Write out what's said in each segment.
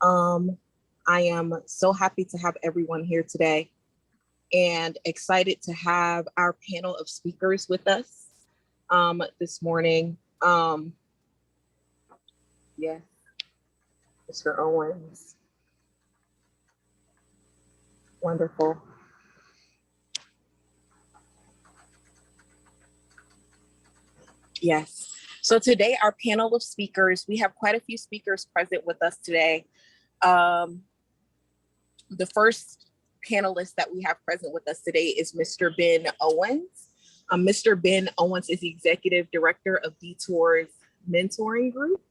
Um, I am so happy to have everyone here today and excited to have our panel of speakers with us this morning. Yes, Mr. Owens. Wonderful. Yes. So today, our panel of speakers, we have quite a few speakers present with us today. The first panelist that we have present with us today is Mr. Ben Owens. Mr. Ben Owens is the Executive Director of Detours Mentoring Group.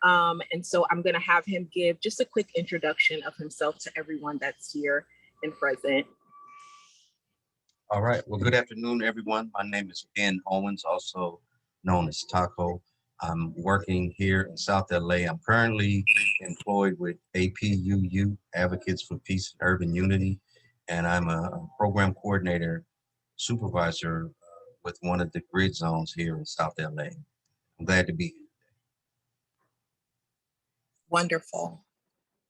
And so I'm going to have him give just a quick introduction of himself to everyone that's here and present. All right. Well, good afternoon, everyone. My name is Ben Owens, also known as Taco. I'm working here in South LA. I'm currently employed with APUU, Advocates for Peace and Urban Unity, and I'm a program coordinator supervisor with one of the grid zones here in South LA. I'm glad to be here. Wonderful.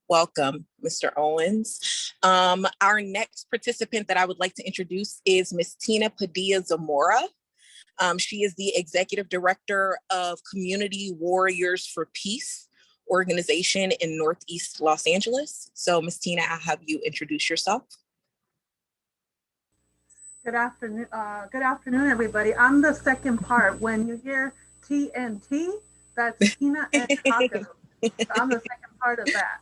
Welcome, Mr. Owens. Our next participant that I would like to introduce is Ms. Tina Padilla Zamora. She is the Executive Director of Community Warriors for Peace organization in Northeast Los Angeles. So Ms. Tina, I'll have you introduce yourself. Good afternoon, everybody. I'm the second part. When you hear TNT, that's Tina and Taco. So I'm the second part of that.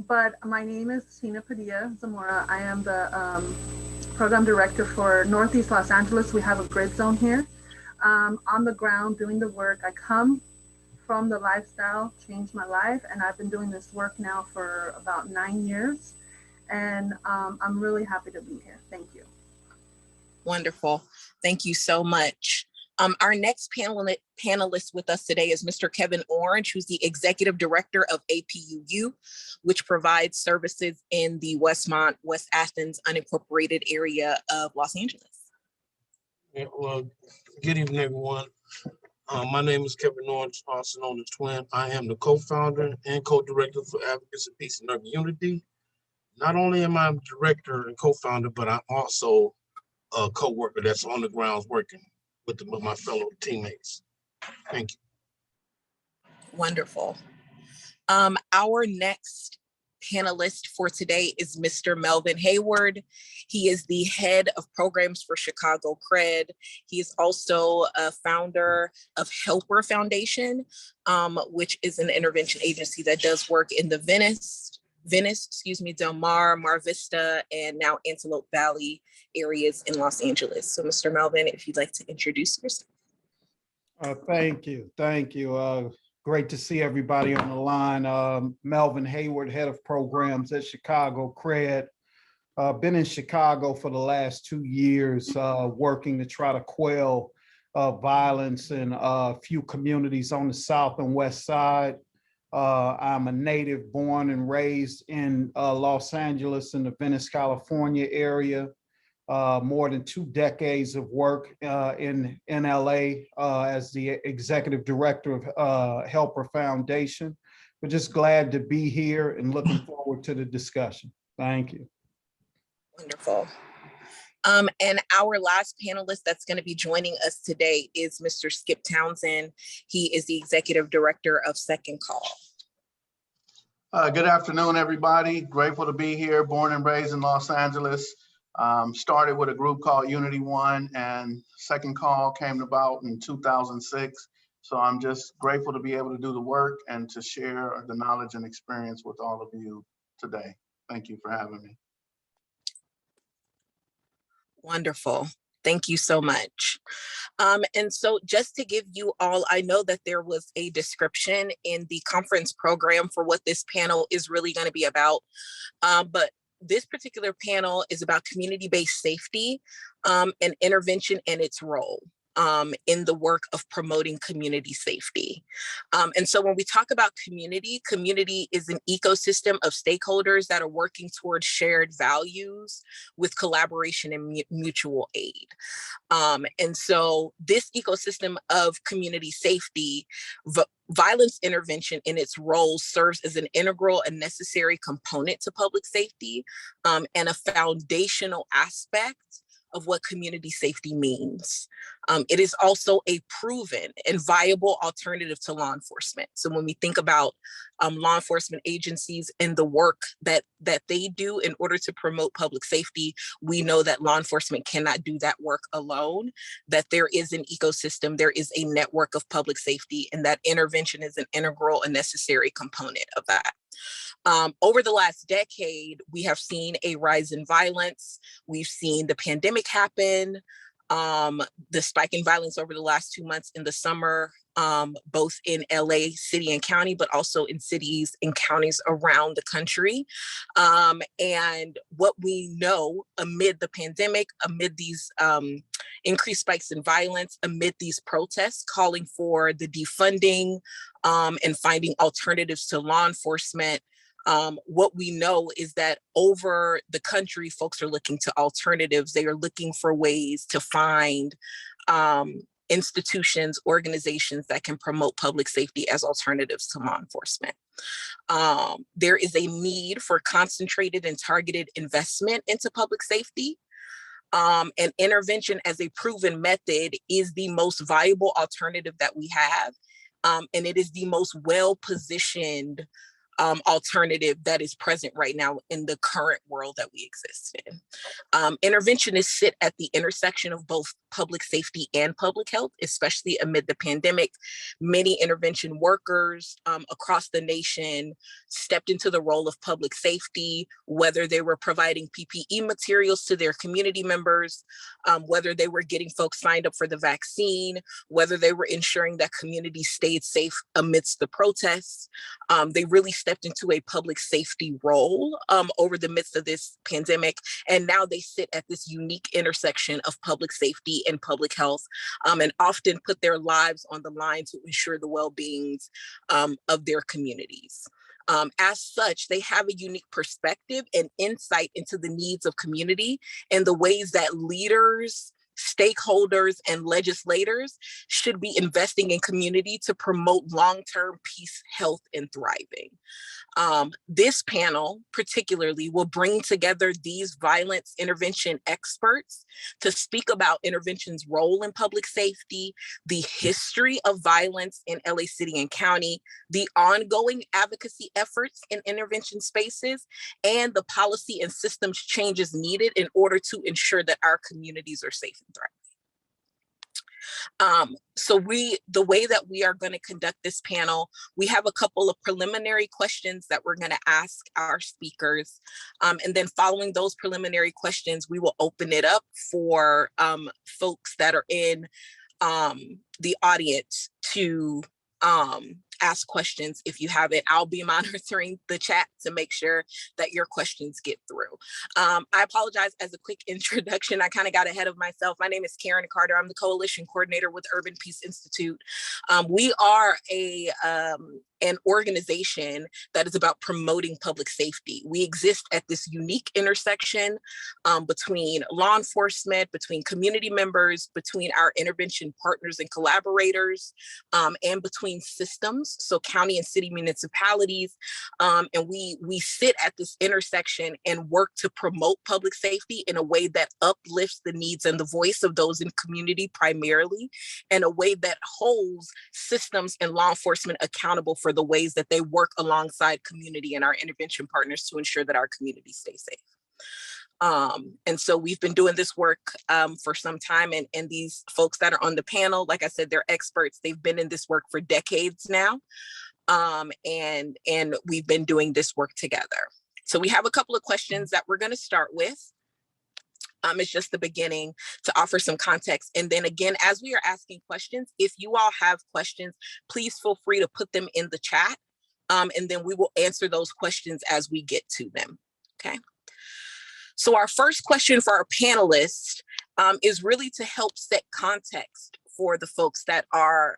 But my name is Tina Padilla Zamora. I am the program director for Northeast Los Angeles. We have a grid zone here. On the ground doing the work. I come from the lifestyle, changed my life, and I've been doing this work now for about 9 years. And I'm really happy to be here. Thank you. Wonderful. Thank you so much. Our next panelist with us today is Mr. Kevin Orange, who's the Executive Director of APUU, which provides services in the Westmont, West Athens unincorporated area of Los Angeles. Yeah, well, good evening, everyone. My name is Kevin Orange, also known as Twin. I am the co-founder and co-director for Advocates of Peace and Urban Unity. Not only am I a director and co-founder, but I'm also a co-worker that's on the grounds working with my fellow teammates. Thank you. Wonderful. Our next panelist for today is Mr. Melvin Hayward. He is the head of programs for Chicago CRED. He is also a founder of Helper Foundation, which is an intervention agency that does work in the Venice, Del Mar, Mar Vista, and now Antelope Valley areas in Los Angeles. So Mr. Melvin, if you'd like to introduce yourself. Thank you. Great to see everybody on the line. Melvin Hayward, head of programs at Chicago CRED. Been in Chicago for the last 2 years, working to try to quell violence in a few communities on the south and west side. I'm a native, born and raised in Los Angeles in the Venice, California area. More than 2 decades of work in LA as the executive director of Helper Foundation. We're just glad to be here and looking forward to the discussion. Thank you. Wonderful. And our last panelist that's going to be joining us today is Mr. Skip Townsend. He is the executive director of Second Call. Good afternoon, everybody. Grateful to be here, born and raised in Los Angeles. Started with a group called Unity One, and Second Call came about in 2006. So I'm just grateful to be able to do the work and to share the knowledge and experience with all of you today. Thank you for having me. Wonderful. Thank you so much. And so just to give you all, I know that there was a description in the conference program for what this panel is really going to be about, but this particular panel is about community-based safety and intervention and its role. in the work of promoting community safety. And so when we talk about community, community is an ecosystem of stakeholders that are working towards shared values with collaboration and mutual aid. And so this ecosystem of community safety, violence intervention in its role serves as an integral and necessary component to public safety, and a foundational aspect of what community safety means. It is also a proven and viable alternative to law enforcement. So when we think about law enforcement agencies and the work that they do in order to promote public safety, we know that law enforcement cannot do that work alone, that there is an ecosystem, there is a network of public safety, and that intervention is an integral and necessary component of that. Over the last decade, we have seen a rise in violence. We've seen the pandemic happen, the spike in violence over the last 2 months in the summer, both in LA city and county, but also in cities and counties around the country. And what we know amid the pandemic, amid these increased spikes in violence, amid these protests calling for the defunding and finding alternatives to law enforcement, what we know is that over the country, folks are looking to alternatives. They are looking for ways to find institutions, organizations that can promote public safety as alternatives to law enforcement. There is a need for concentrated and targeted investment into public safety. And intervention as a proven method is the most viable alternative that we have. And it is the most well-positioned alternative that is present right now in the current world that we exist in. Interventionists sit at the intersection of both public safety and public health, especially amid the pandemic. Many intervention workers across the nation stepped into the role of public safety, whether they were providing PPE materials to their community members, whether they were getting folks signed up for the vaccine, whether they were ensuring that communities stayed safe amidst the protests. They really stepped into a public safety role over the midst of this pandemic. And now they sit at this unique intersection of public safety and public health, and often put their lives on the line to ensure the well-beings of their communities. As such, they have a unique perspective and insight into the needs of community and the ways that leaders, stakeholders, and legislators should be investing in community to promote long-term peace, health, and thriving. This panel particularly will bring together these violence intervention experts to speak about intervention's role in public safety, the history of violence in LA City and County, the ongoing advocacy efforts in intervention spaces, and the policy and systems changes needed in order to ensure that our communities are safe and thriving. So the way that we are going to conduct this panel, we have a couple of preliminary questions that we're going to ask our speakers. And then following those preliminary questions, we will open it up for folks that are in the audience to ask questions if you have it. I'll be monitoring the chat to make sure that your questions get through. I apologize, as a quick introduction, I kind of got ahead of myself. My name is Karen Carter. I'm the coalition coordinator with Urban Peace Institute. We are an organization that is about promoting public safety. We exist at this unique intersection between law enforcement, between community members, between our intervention partners and collaborators, and between systems, so county and city municipalities. And we sit at this intersection and work to promote public safety in a way that uplifts the needs and the voice of those in community primarily, in a way that holds systems and law enforcement accountable for the ways that they work alongside community and our intervention partners to ensure that our communities stay safe. And so we've been doing this work for some time, and these folks that are on the panel, like I said, they're experts. They've been in this work for decades now, and we've been doing this work together. So we have a couple of questions that we're going to start with. It's just the beginning to offer some context. And then again, as we are asking questions, if you all have questions, please feel free to put them in the chat, and then we will answer those questions as we get to them, okay? So our first question for our panelists is really to help set context for the folks that are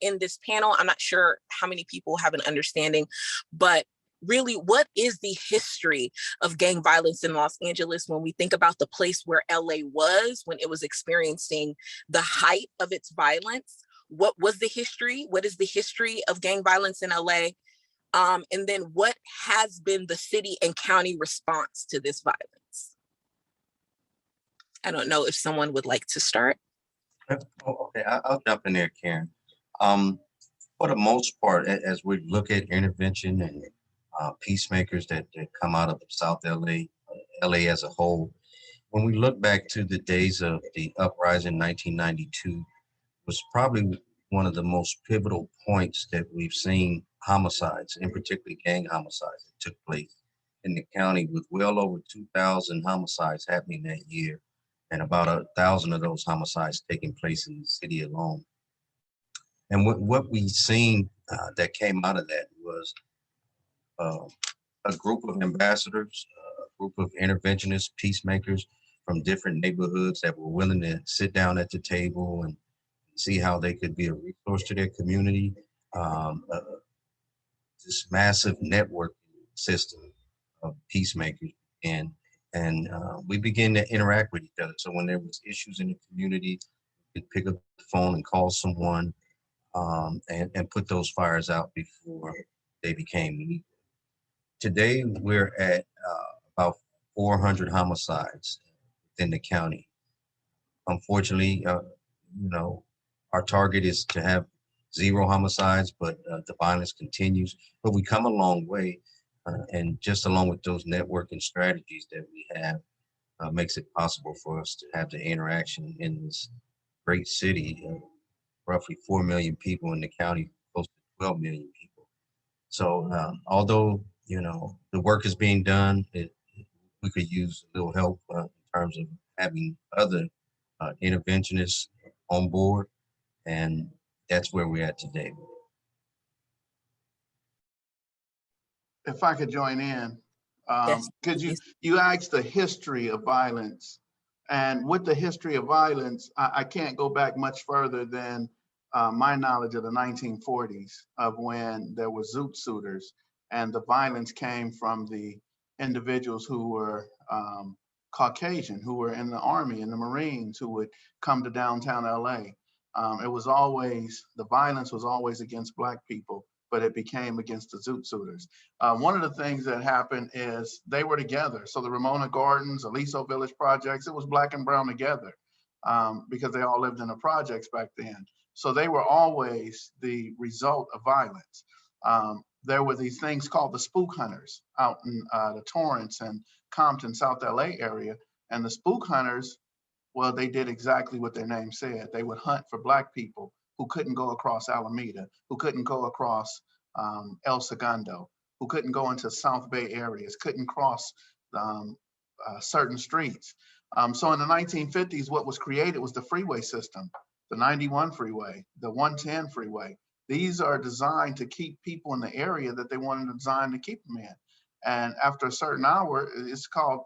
in this panel. I'm not sure how many people have an understanding, but really, what is the history of gang violence in Los Angeles when we think about the place where LA was when it was experiencing the height of its violence? What was the history? What is the history of gang violence in LA? And then what has been the city and county response to this violence? I don't know if someone would like to start. Okay, I'll jump in there, Karen. For the most part, as we look at intervention and peacemakers that come out of South LA, LA as a whole, when we look back to the days of the uprising in 1992, was probably one of the most pivotal points that we've seen homicides, in particular gang homicides, that took place in the county, with well over 2,000 homicides happening that year, and about 1,000 of those homicides taking place in the city alone. And what we've seen that came out of that was a group of ambassadors, a group of interventionists, peacemakers from different neighborhoods that were willing to sit down at the table and see how they could be a resource to their community. This massive network system of peacemakers, and we began to interact with each other. So when there was issues in the community, we could pick up the phone and call someone and put those fires out before they became legal. Today, we're at about 400 homicides within the county. Unfortunately, our target is to have 0 homicides, but the violence continues. But we come a long way, and just along with those networking strategies that we have, makes it possible for us to have the interaction in this great city, roughly 4 million people in the county, close to 12 million people. So although, the work is being done, we could use a little help in terms of having other interventionists on board, and that's where we're at today. If I could join in, Yes, could please. you asked the history of violence, and with the history of violence, I can't go back much further than my knowledge of the 1940s, of when there were zoot suiters, and the violence came from the individuals who were Caucasian, who were in the Army and the Marines, who would come to downtown LA. It was always, the violence was always against Black people, but it became against the zoot suiters. One of the things that happened is they were together. So the Ramona Gardens, Aliso Village projects, it was Black and brown together because they all lived in the projects back then. So they were always the result of violence. There were these things called the Spook Hunters out in the Torrance and Compton, South LA area. And the Spook Hunters, well, they did exactly what their name said. They would hunt for Black people who couldn't go across Alameda, who couldn't go across El Segundo, who couldn't go into South Bay areas, couldn't cross certain streets. So in the 1950s, what was created was the freeway system, the 91 freeway, the 110 freeway. These are designed to keep people in the area that they wanted to design to keep them in. And after a certain hour, it's called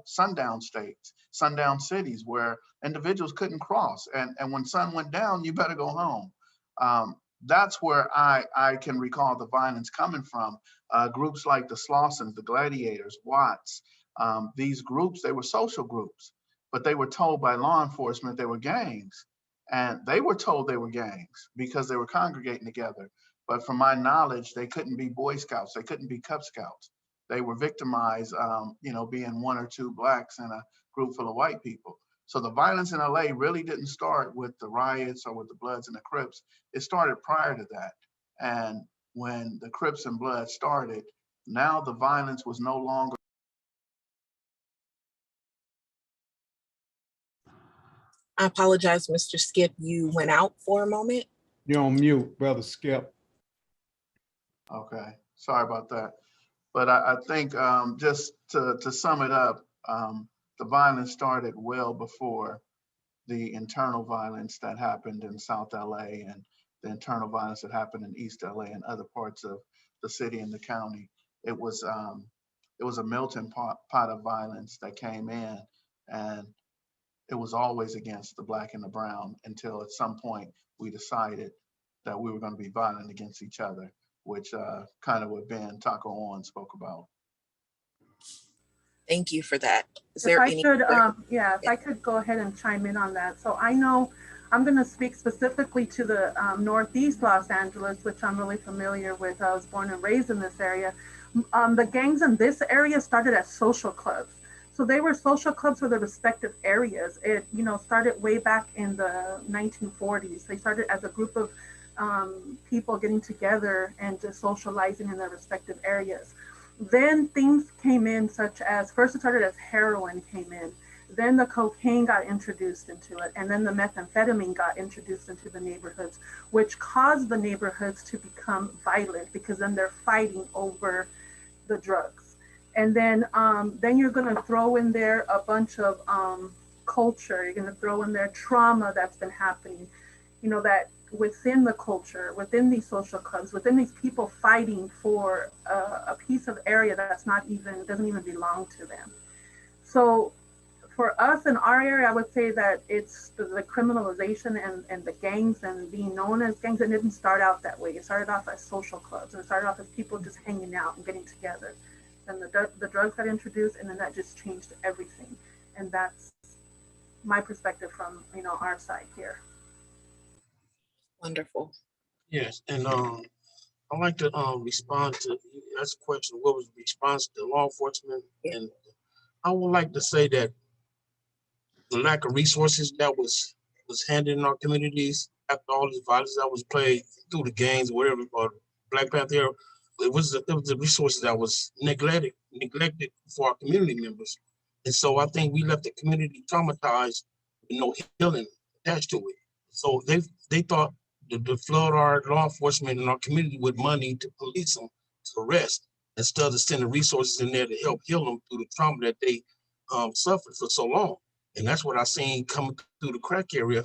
sundown states, sundown cities, where individuals couldn't cross. And when sun went down, you better go home. That's where I can recall the violence coming from. Groups like the Slossons, the Gladiators, Watts, these groups, they were social groups, but they were told by law enforcement they were gangs. And they were told they were gangs because they were congregating together. But from my knowledge, they couldn't be Boy Scouts, they couldn't be Cub Scouts. They were victimized, being 1 or 2 Blacks in a group full of white people. So the violence in LA really didn't start with the riots or with the Bloods and the Crips. It started prior to that. And when the Crips and Bloods started, now the violence was no longer. I apologize, Mr. Skip, you went out for a moment. You're on mute, Brother Skip. Okay, sorry about that. But I think just to sum it up, the violence started well before the internal violence that happened in South LA and the internal violence that happened in East LA and other parts of the city and the county. It was a melting pot of violence that came in, and it was always against the Black and the brown until at some point we decided that we were going to be violent against each other, which kind of what Ben Taco Owens spoke about. Thank you for that. Is If there I any could, other- if I could go ahead and chime in on that. So I know I'm going to speak specifically to the Northeast Los Angeles, which I'm really familiar with. I was born and raised in this area. The gangs in this area started as social clubs. So they were social clubs for the respective areas. It, started way back in the 1940s. They started as a group of people getting together and just socializing in their respective areas. Then things came in, such as, first it started as heroin came in, then the cocaine got introduced into it, and then the methamphetamine got introduced into the neighborhoods, which caused the neighborhoods to become violent because then they're fighting over the drugs. And then you're going to throw in there a bunch of culture. You're going to throw in there trauma that's been happening, that within the culture, within these social clubs, within these people fighting for a piece of area that's doesn't even belong to them. So for us in our area, I would say that it's the criminalization and the gangs and being known as gangs. It didn't start out that way. It started off as social clubs. It started off as people just hanging out and getting together. And the drugs got introduced, and then that just changed everything. And that's my perspective from our side here. Wonderful. Yes, and I'd like to respond to that's a question. What was the response to law enforcement? Yeah. And I would like to say that the lack of resources that was handed in our communities after all this violence that was played through the gangs, whatever, or Black Panther era, it was the resources that was neglected for our community members. And so I think we left the community traumatized with no healing attached to it. So they thought to flood our law enforcement and our community with money to police them, to arrest, instead of sending resources in there to help heal them through the trauma that they suffered for so long. And that's what I seen coming through the crack era.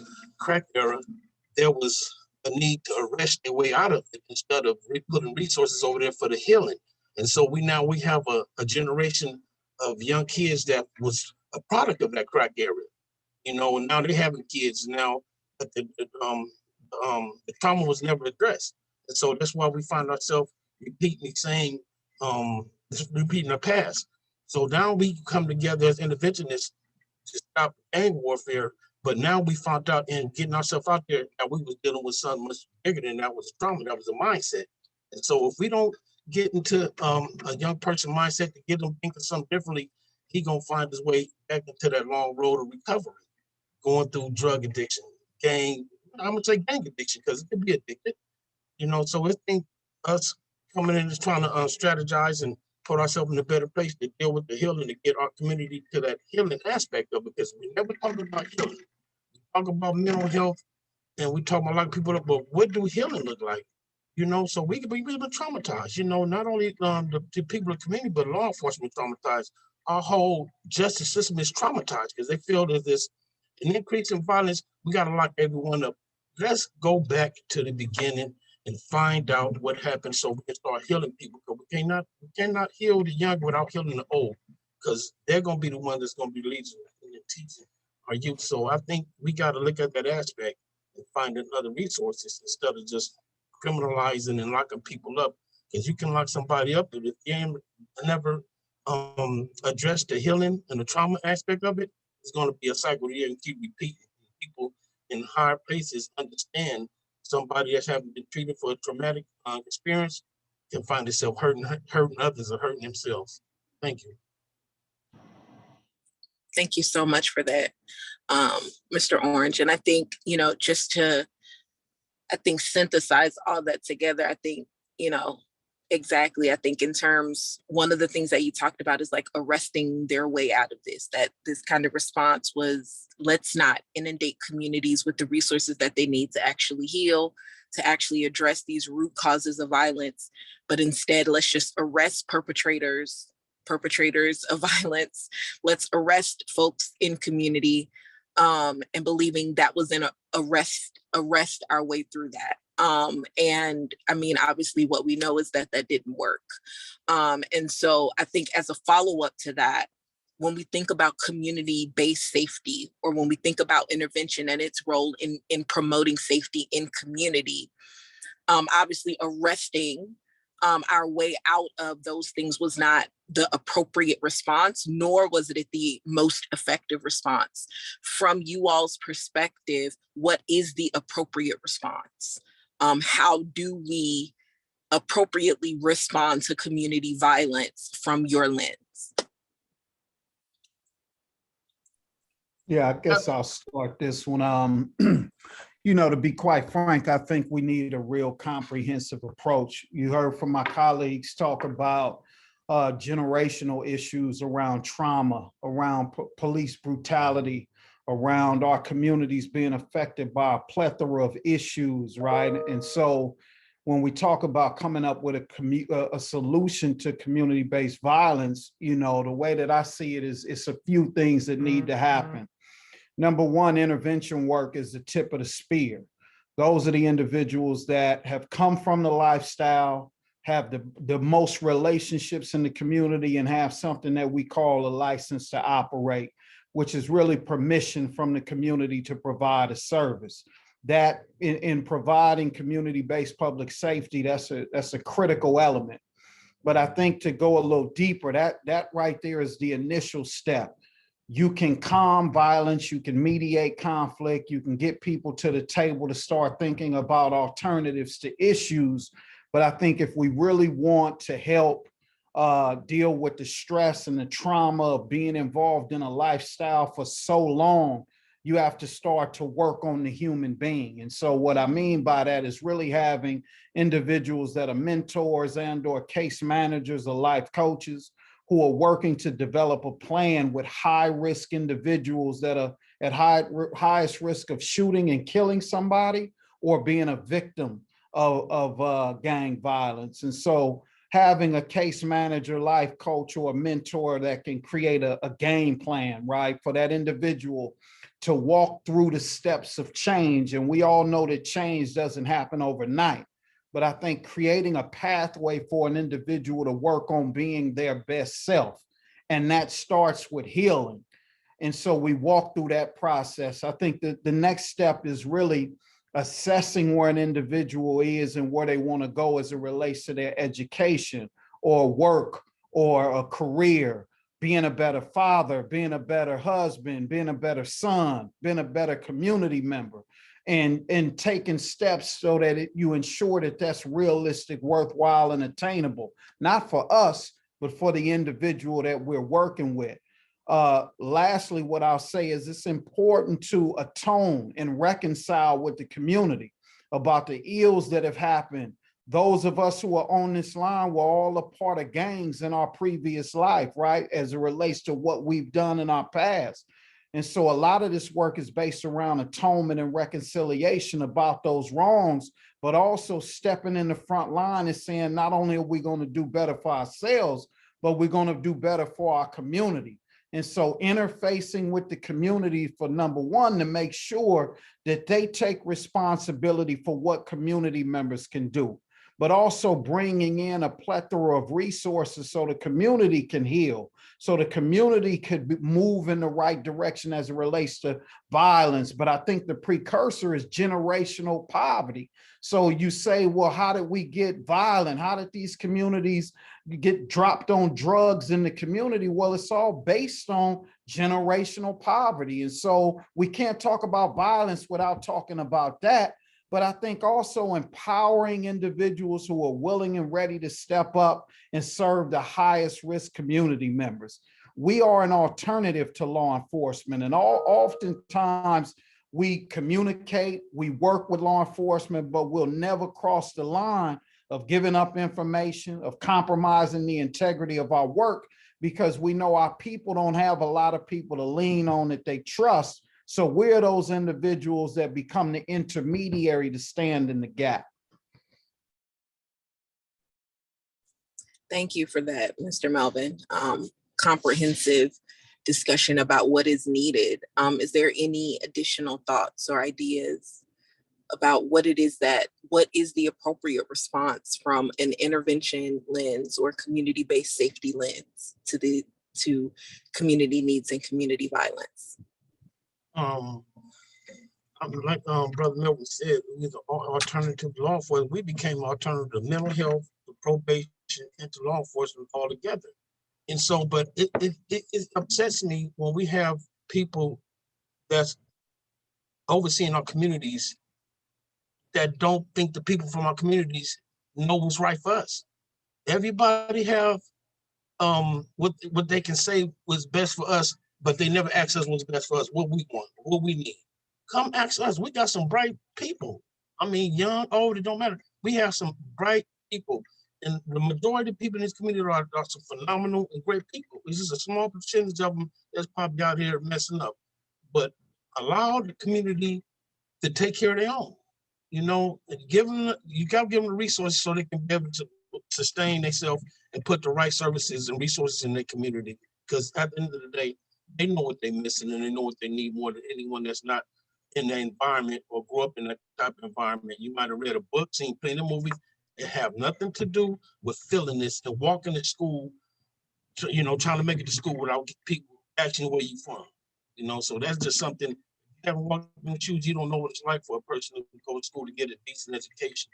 There was a need to arrest their way out of it instead of putting resources over there for the healing. And so we have a generation of young kids that was a product of that crack era, and now they're having kids now, but the trauma was never addressed. And so that's why we find ourselves repeating our past. So now we come together as interventionists to stop gang warfare, but now we found out in getting ourselves out there that we was dealing with something much bigger than that was trauma, that was a mindset. And so if we don't get into a young person mindset to get them thinking something differently, he gonna find his way back into that long road of recovery, going through drug addiction, I'm gonna say gang addiction because it could be addicted, so I think us coming in is trying to strategize and put ourselves in a better place to deal with the healing, to get our community to that healing aspect of it, because we never talk about healing. We talk about mental health, and we talk about a lot of people, but what do healing look like? So we could be really traumatized, not only the people in the community, but law enforcement traumatized. Our whole justice system is traumatized because they feel that there's an increase in violence. We got to lock everyone up. Let's go back to the beginning and find out what happened so we can start healing people. Because we cannot heal the young without healing the old, because they're going to be the one that's going to be leading and teaching our youth. So I think we got to look at that aspect and finding other resources instead of just criminalizing and locking people up. Because you can lock somebody up, but if you never address the healing and the trauma aspect of it, it's going to be a cycle here and keep repeating. People in higher places understand somebody that's having been treated for a traumatic experience can find themselves hurting others or hurting themselves. Thank you. Thank you so much for that, Mr. Orange. And I think, just to, synthesize all that together, I think, exactly. I think in terms, one of the things that you talked about is like arresting their way out of this, that this kind of response was, let's not inundate communities with the resources that they need to actually heal, to actually address these root causes of violence, but instead let's just arrest perpetrators of violence. Let's arrest folks in community, and believing that was an arrest our way through that. And I mean, obviously what we know is that didn't work. And so I think as a follow-up to that, when we think about community-based safety, or when we think about intervention and its role in promoting safety in community, obviously arresting our way out of those things was not the appropriate response, nor was it the most effective response. From you all's perspective, what is the appropriate response? How do we appropriately respond to community violence from your lens? Yeah, I guess I'll start this one. You know, to be quite frank, I think we need a real comprehensive approach. You heard from my colleagues talk about generational issues around trauma, around police brutality, around our communities being affected by a plethora of issues, right? And so when we talk about coming up with a solution to community-based violence, you know, the way that I see it is it's a few things that need to happen. Number one, intervention work is the tip of the spear. Those are the individuals that have come from the lifestyle, have the most relationships in the community, and have something that we call a license to operate, which is really permission from the community to provide a service. That in providing community-based public safety, that's a critical element. But I think to go a little deeper, that right there is the initial step. You can calm violence, you can mediate conflict, you can get people to the table to start thinking about alternatives to issues. But I think if we really want to help deal with the stress and the trauma of being involved in a lifestyle for so long, you have to start to work on the human being. And so what I mean by that is really having individuals that are mentors and/or case managers or life coaches who are working to develop a plan with high-risk individuals that are at highest risk of shooting and killing somebody or being a victim of gang violence. And so having a case manager, life coach, or a mentor that can create a game plan, right, for that individual to walk through the steps of change. And we all know that change doesn't happen overnight. But I think creating a pathway for an individual to work on being their best self, and that starts with healing. And so we walk through that process. I think that the next step is really assessing where an individual is and where they want to go as it relates to their education or work or a career, being a better father, being a better husband, being a better son, being a better community member. And taking steps so that you ensure that that's realistic, worthwhile, and attainable, not for us, but for the individual that we're working with. Lastly, what I'll say is it's important to atone and reconcile with the community about the ills that have happened. Those of us who are on this line were all a part of gangs in our previous life, right? As it relates to what we've done in our past. And so a lot of this work is based around atonement and reconciliation about those wrongs, but also stepping in the front line and saying, not only are we going to do better for ourselves, but we're going to do better for our community. And so interfacing with the community for number one, to make sure that they take responsibility for what community members can do, but also bringing in a plethora of resources so the community can heal, so the community could move in the right direction as it relates to violence. But I think the precursor is generational poverty. So you say, well, how did we get violent? How did these communities get dropped on drugs in the community? Well, it's all based on generational poverty. And so we can't talk about violence without talking about that. But I think also empowering individuals who are willing and ready to step up and serve the highest risk community members. We are an alternative to law enforcement, and oftentimes we communicate, we work with law enforcement, but we'll never cross the line of giving up information, of compromising the integrity of our work, because we know our people don't have a lot of people to lean on that they trust. So we're those individuals that become the intermediary to stand in the gap. Thank you for that, Mr. Melvin. Comprehensive discussion about what is needed. Is there any additional thoughts or ideas about what is the appropriate response from an intervention lens or community-based safety lens to to community needs and community violence? Like Brother Melvin said, we the alternative law enforcement. We became alternative to mental health, to probation, and to law enforcement all together. And so, but it upsets me when we have people that's overseeing our communities that don't think the people from our communities know what's right for us. Everybody have what they can say was best for us, but they never ask us what's best for us, what we want, what we need. Come ask us. We got some bright people. I mean, young, old, it don't matter. We have some bright people. And the majority of people in this community are some phenomenal and great people. It's just a small percentage of them that's probably out here messing up. But allow the community to take care of their own. You know, and you got to give them the resources so they can be able to sustain themselves and put the right services and resources in their community. Because at the end of the day, they know what they're missing and they know what they need more than anyone that's not in the environment or grew up in that type of environment. You might have read a book, seen plenty of movies. It have nothing to do with feeling this and walking to school, you know, trying to make it to school without people asking where you from. You know, so that's just something. You haven't walked in the shoes, you don't know what it's like for a person to go to school to get a decent education.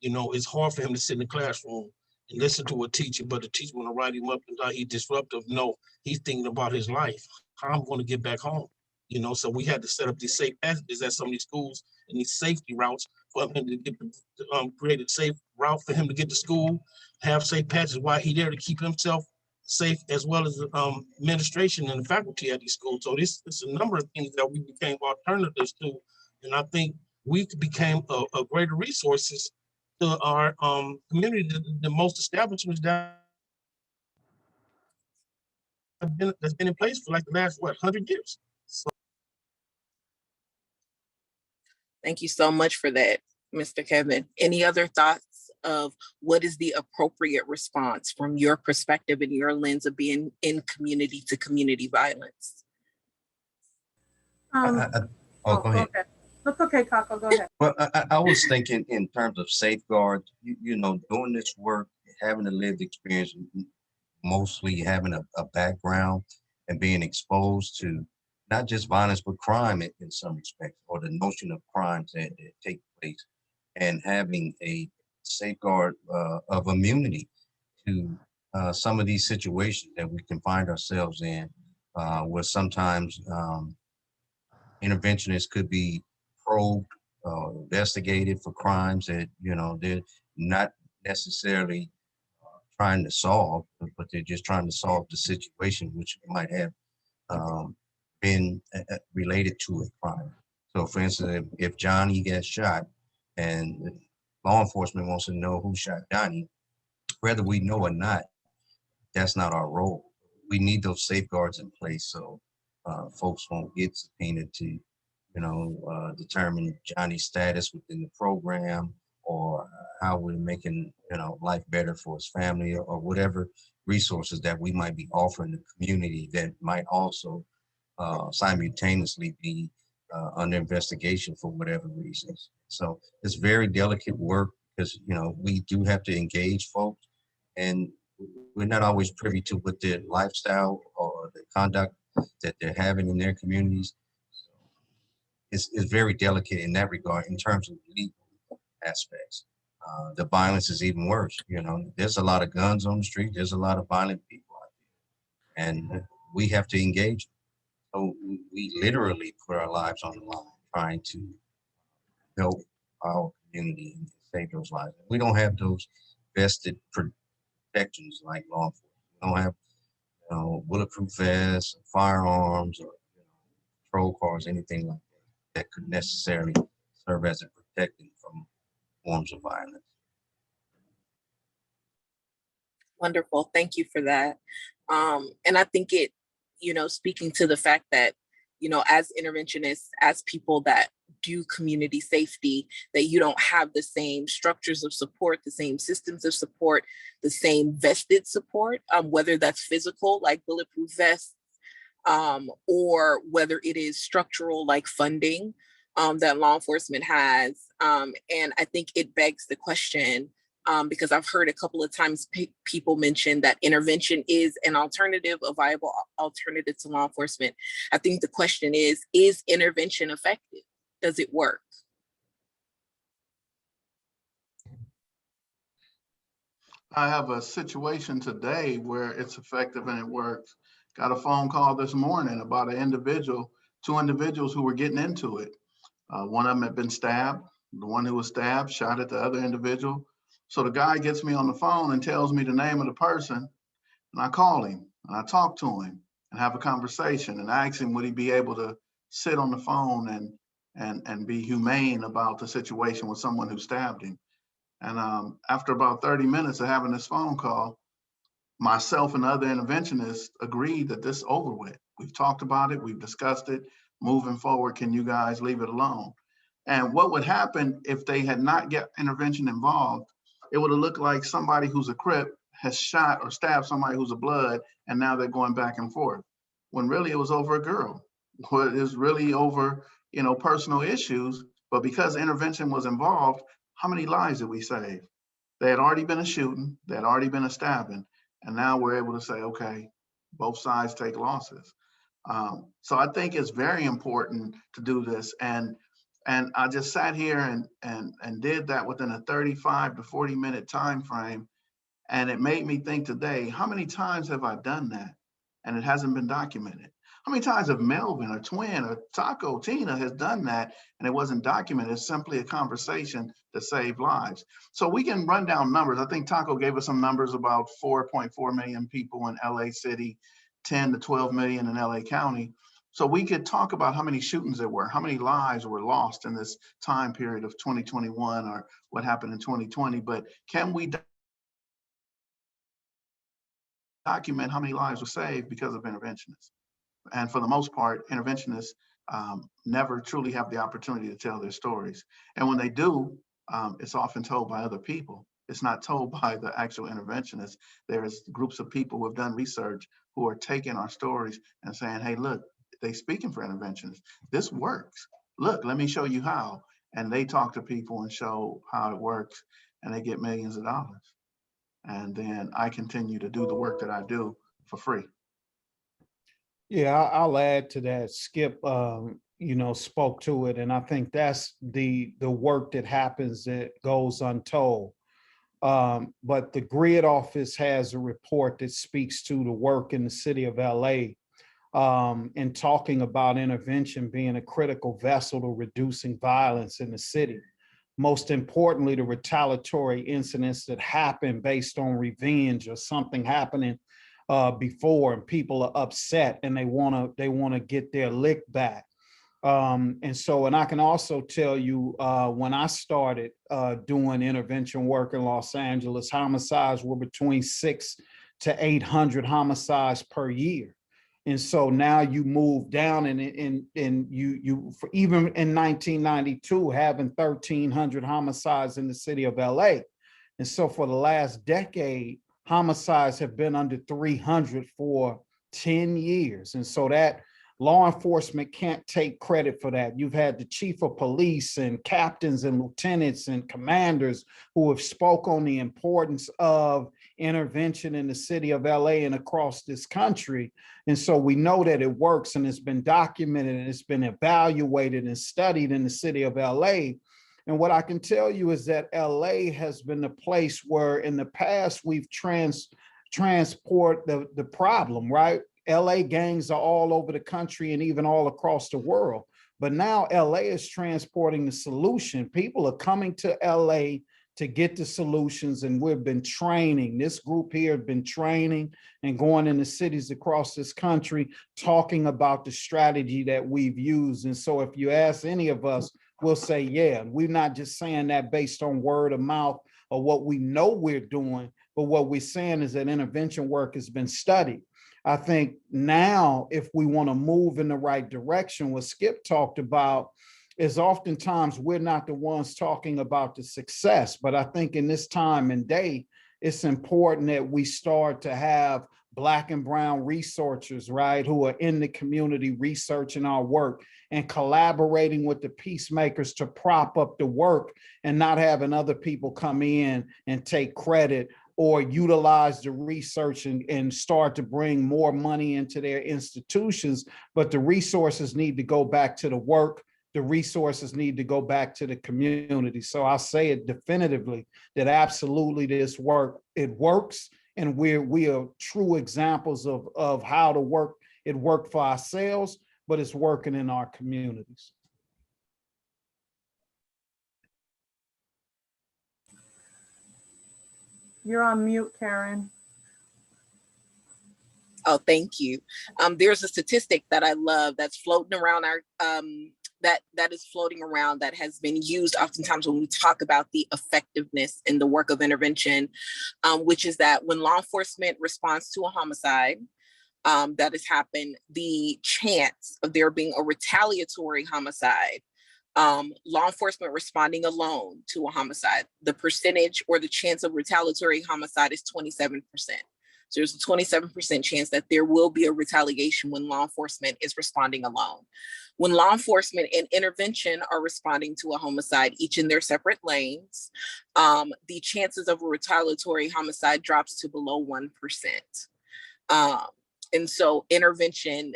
You know, it's hard for him to sit in the classroom and listen to a teacher, but the teacher want to write him up and he's disruptive. No, he's thinking about his life. How I'm going to get back home. You know, so we had to set up these safe passages at some of these schools and these safety routes for him to get create a safe route for him to get to school, have safe passages while he's there to keep himself safe, as well as the administration and the faculty at these schools. So this is a number of things that we became alternatives to, and I think we became a greater resources to our community. The most establishments that that's been in place for like the last 100 years. So, Thank you so much for that, Mr. Kevin. Any other thoughts of what is the appropriate response from your perspective and your lens of being in community to community violence? Go ahead. Okay. That's okay, Kako, go ahead. Well, I was thinking in terms of safeguards, you know, doing this work, having a lived experience, mostly having a background and being exposed to not just violence, but crime in some respects, or the notion of crimes that take place, and having a safeguard of immunity to some of these situations that we can find ourselves in, where sometimes interventionists could be probed, investigated for crimes that, you know, they're not necessarily trying to solve, but they're just trying to solve the situation, which might have been related to a crime. So for instance, if Johnny gets shot and law enforcement wants to know who shot Johnny, whether we know or not, that's not our role. We need those safeguards in place so folks won't get subpoenaed to, you know, determine Johnny's status within the program, or how we're making, you know, life better for his family, or whatever resources that we might be offering the community that might also simultaneously be under investigation for whatever reasons. So it's very delicate work because, you know, we do have to engage folks, and we're not always privy to what their lifestyle or the conduct that they're having in their communities. It's very delicate in that regard in terms of legal aspects. The violence is even worse. You know, there's a lot of guns on the street. There's a lot of violent people out there, and we have to engage. So we literally put our lives on the line trying to help our community and save those lives. We don't have those vested protections like law enforcement. We don't have, you know, bulletproof vests, firearms, or, you know, patrol cars, anything like that could necessarily serve as a protection from forms of violence. Wonderful. Thank you for that. And I think it, you know, speaking to the fact that, you know, as interventionists, as people that do community safety, that you don't have the same structures of support, the same systems of support, the same vested support, whether that's physical, like bulletproof vests, or whether it is structural, like funding that law enforcement has. And I think it begs the question, because I've heard a couple of times people mention that intervention is an alternative, a viable alternative to law enforcement. I think the question is intervention effective? Does it work? I have a situation today where it's effective and it works. Got a phone call this morning about an individual, two individuals who were getting into it. One of them had been stabbed. The one who was stabbed shot at the other individual. So the guy gets me on the phone and tells me the name of the person. And I call him and I talk to him and have a conversation and ask him, would he be able to sit on the phone and be humane about the situation with someone who stabbed him. And after about 30 minutes of having this phone call, myself and other interventionists agreed that this is over with. We've talked about it, we've discussed it. Moving forward, can you guys leave it alone? And what would happen if they had not get intervention involved, it would have looked like somebody who's a Crip has shot or stabbed somebody who's a Blood, and now they're going back and forth. When really it was over a girl. Well, it is really over, personal issues, but because intervention was involved, how many lives did we save? There had already been a shooting, there had already been a stabbing, and now we're able to say, okay, both sides take losses. So I think it's very important to do this. And I just sat here and did that within a 35 to 40 minute time frame. And it made me think today, how many times have I done that? And it hasn't been documented. How many times have Melvin or Twin or Taco, Tina has done that and it wasn't documented? It's simply a conversation to save lives. So we can run down numbers. I think Taco gave us some numbers about 4.4 million people in LA City, 10 to 12 million in LA County. So we could talk about how many shootings there were, how many lives were lost in this time period of 2021 or what happened in 2020. But can we document how many lives were saved because of interventionists? And for the most part, interventionists never truly have the opportunity to tell their stories. And when they do, it's often told by other people. It's not told by the actual interventionists. There's groups of people who have done research who are taking our stories and saying, hey, look, they speaking for interventionists. This works. Look, let me show you how. And they talk to people and show how it works, and they get millions of dollars. And then I continue to do the work that I do for free. Yeah, I'll add to that. Skip, spoke to it, and I think that's the work that happens that goes untold. But the CRED office has a report that speaks to the work in the city of LA, and talking about intervention being a critical vessel to reducing violence in the city. Most importantly, the retaliatory incidents that happen based on revenge or something happening before, and people are upset and they want to get their lick back. And I can also tell you, when I started doing intervention work in Los Angeles, homicides were between 600 to 800 homicides per year. And so now you move down and you even in 1992, having 1,300 homicides in the city of LA. And so for the last decade, homicides have been under 300 for 10 years. And so that law enforcement can't take credit for that. You've had the chief of police and captains and lieutenants and commanders who have spoke on the importance of intervention in the city of LA and across this country. And so we know that it works, and it's been documented and it's been evaluated and studied in the city of LA. And what I can tell you is that LA has been the place where in the past we've transport the problem, right? LA gangs are all over the country and even all across the world. But now LA is transporting the solution. People are coming to LA to get the solutions, and we've been training. This group here has been training and going into cities across this country, talking about the strategy that we've used. And so if you ask any of us, we'll say, yeah, we're not just saying that based on word of mouth or what we know we're doing, but what we're saying is that intervention work has been studied. I think now, if we want to move in the right direction, what Skip talked about is oftentimes we're not the ones talking about the success, but I think in this time and day, it's important that we start to have Black and brown researchers, right, who are in the community researching our work and collaborating with the peacemakers to prop up the work, and not having other people come in and take credit or utilize the research and start to bring more money into their institutions. But the resources need to go back to the work. The resources need to go back to the community. So I say it definitively that absolutely this work, it works. And we are true examples of how to work. It worked for ourselves, but it's working in our communities. You're on mute, Karen. Oh, thank you. There's a statistic that I love that's floating around our that is floating around that has been used oftentimes when we talk about the effectiveness in the work of intervention, which is that when law enforcement responds to a homicide that has happened, the chance of there being a retaliatory homicide, law enforcement responding alone to a homicide, the percentage or the chance of retaliatory homicide is 27%. So there's a 27% chance that there will be a retaliation when law enforcement is responding alone. When law enforcement and intervention are responding to a homicide, each in their separate lanes, the chances of a retaliatory homicide drops to below 1%. And so intervention,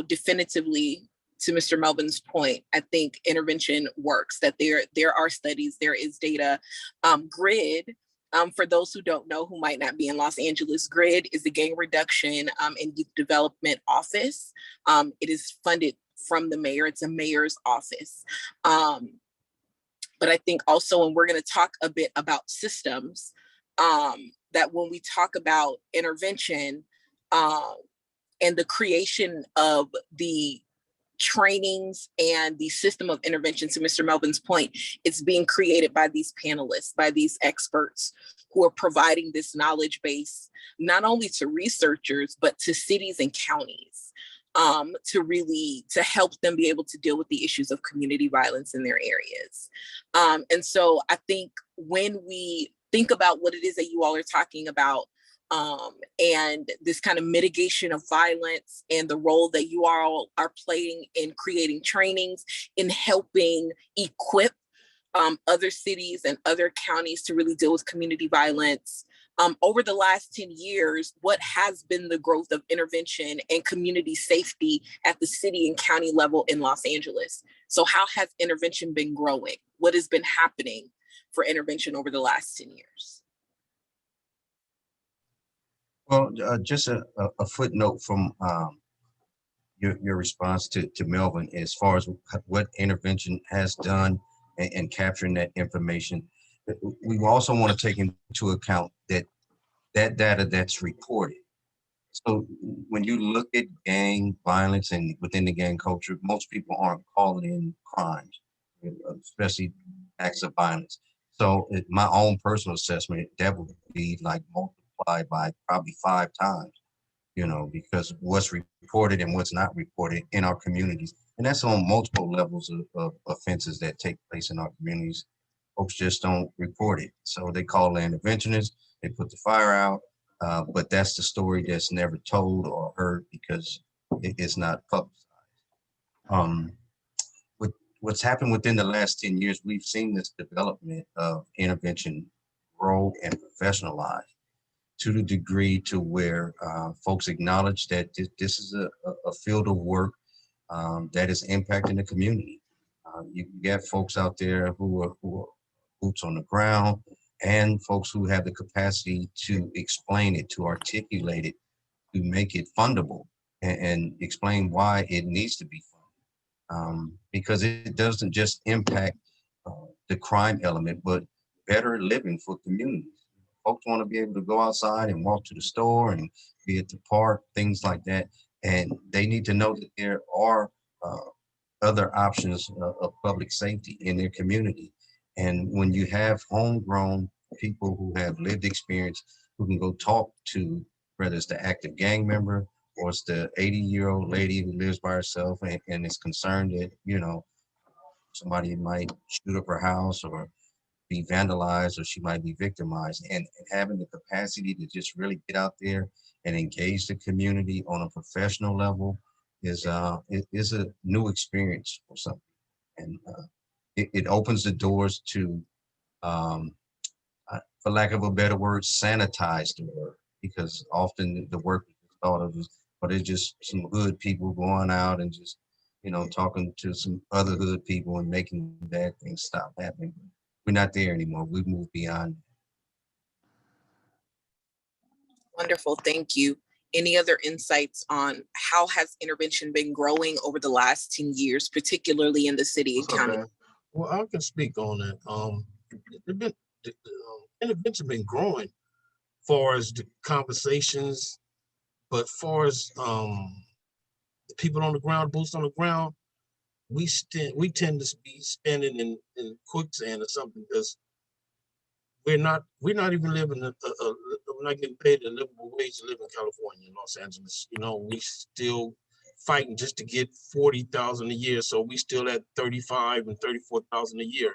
definitively, to Mr. Melvin's point, I think intervention works, that there are studies, there is data. CRED, for those who don't know, who might not be in Los Angeles, CRED is the Gang Reduction and Youth Development Office. It is funded from the mayor. It's a mayor's office. But I think also, and we're going to talk a bit about systems, that when we talk about intervention and the creation of the trainings and the system of intervention, to Mr. Melvin's point, it's being created by these panelists, by these experts who are providing this knowledge base, not only to researchers, but to cities and counties, to help them be able to deal with the issues of community violence in their areas. And so I think when we think about what it is that you all are talking about, and this kind of mitigation of violence and the role that you all are playing in creating trainings, in helping equip other cities and counties to really deal with community violence. Over the last 10 years, what has been the growth of intervention and community safety at the city and county level in Los Angeles? So how has intervention been growing? What has been happening for intervention over the last 10 years? Well, just a footnote from your response to Melvin as far as what intervention has done and capturing that information. We also want to take into account that data that's reported. So when you look at gang violence and within the gang culture, most people aren't calling in crimes, especially acts of violence. So my own personal assessment, that would be like multiplied by probably 5 times, because what's reported and what's not reported in our communities. And that's on multiple levels of offenses that take place in our communities. Folks just don't report it. So they call the interventionists, they put the fire out, but that's the story that's never told or heard because it's not publicized. What's happened within the last 10 years, we've seen this development of intervention grow and professionalize to the degree to where folks acknowledge that this is a field of work that is impacting the community. You get folks out there who are boots on the ground, and folks who have the capacity to explain it, to articulate it, to make it fundable, and explain why it needs to be funded. Because it doesn't just impact the crime element, but better living for communities. Folks want to be able to go outside and walk to the store and be at the park, things like that. And they need to know that there are other options of public safety in their community. And when you have homegrown people who have lived experience, who can go talk to, whether it's the active gang member or it's the 80-year-old lady who lives by herself and is concerned that, somebody might shoot up her house or be vandalized or she might be victimized, and having the capacity to just really get out there and engage the community on a professional level is a new experience for some. And it opens the doors to, for lack of a better word, sanitize the work, because often the work is thought of as, but it's just some hood people going out and just, talking to some other hood people and making bad things stop happening. We're not there anymore. We've moved beyond. Wonderful, thank you. Any other insights on how has intervention been growing over the last 10 years, particularly in the city and county? Well, I can speak on that. The intervention been growing far as the conversations, but far as the people on the ground, boots on the ground, we tend to be standing in quicksand or something, because we're not even living we're not getting paid a livable wage to live in California, in Los Angeles. We still fighting just to get 40,000 a year, so we still at 35 and 34,000 a year.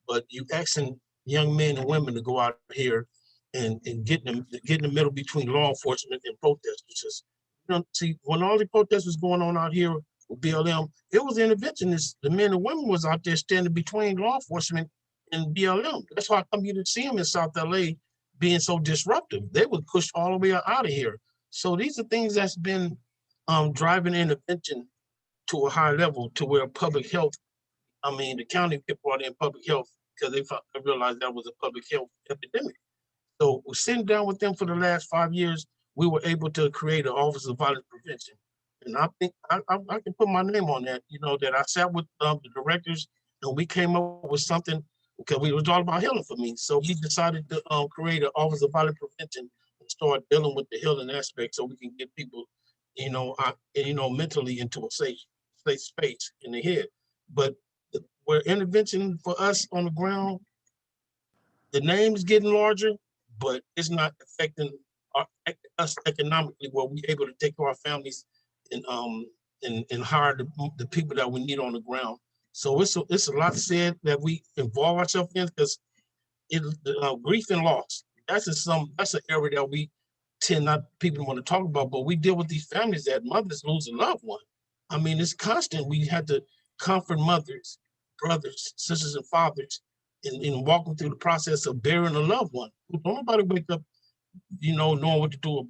But you asking young men and women to go out here and get in the middle between law enforcement and protesters. See, when all the protests was going on out here with BLM, it was interventionists. The men and women was out there standing between law enforcement and BLM. That's why I come here to see them in South LA being so disruptive. They were pushed all the way out of here. So these are things that's been driving intervention to a high level, to where public health, the county brought in public health because they realized that was a public health epidemic. So we're sitting down with them for the last 5 years. We were able to create an Office of Violence Prevention. And I think I can put my name on that, that I sat with the directors and we came up with something, because it was all about healing for me. So we decided to create an Office of Violence Prevention and start dealing with the healing aspect, so we can get people, mentally into a safe space in the head. But where intervention for us on the ground, the name is getting larger, but it's not affecting us economically, where we're able to take care of our families and hire the people that we need on the ground. So it's a lot said that we involve ourselves in, because grief and loss, that's an area that we tend not people want to talk about, but we deal with these families that mothers lose a loved one. It's constant. We had to comfort mothers, brothers, sisters, and fathers, and walk them through the process of burying a loved one. Don't nobody wake up, knowing what to do with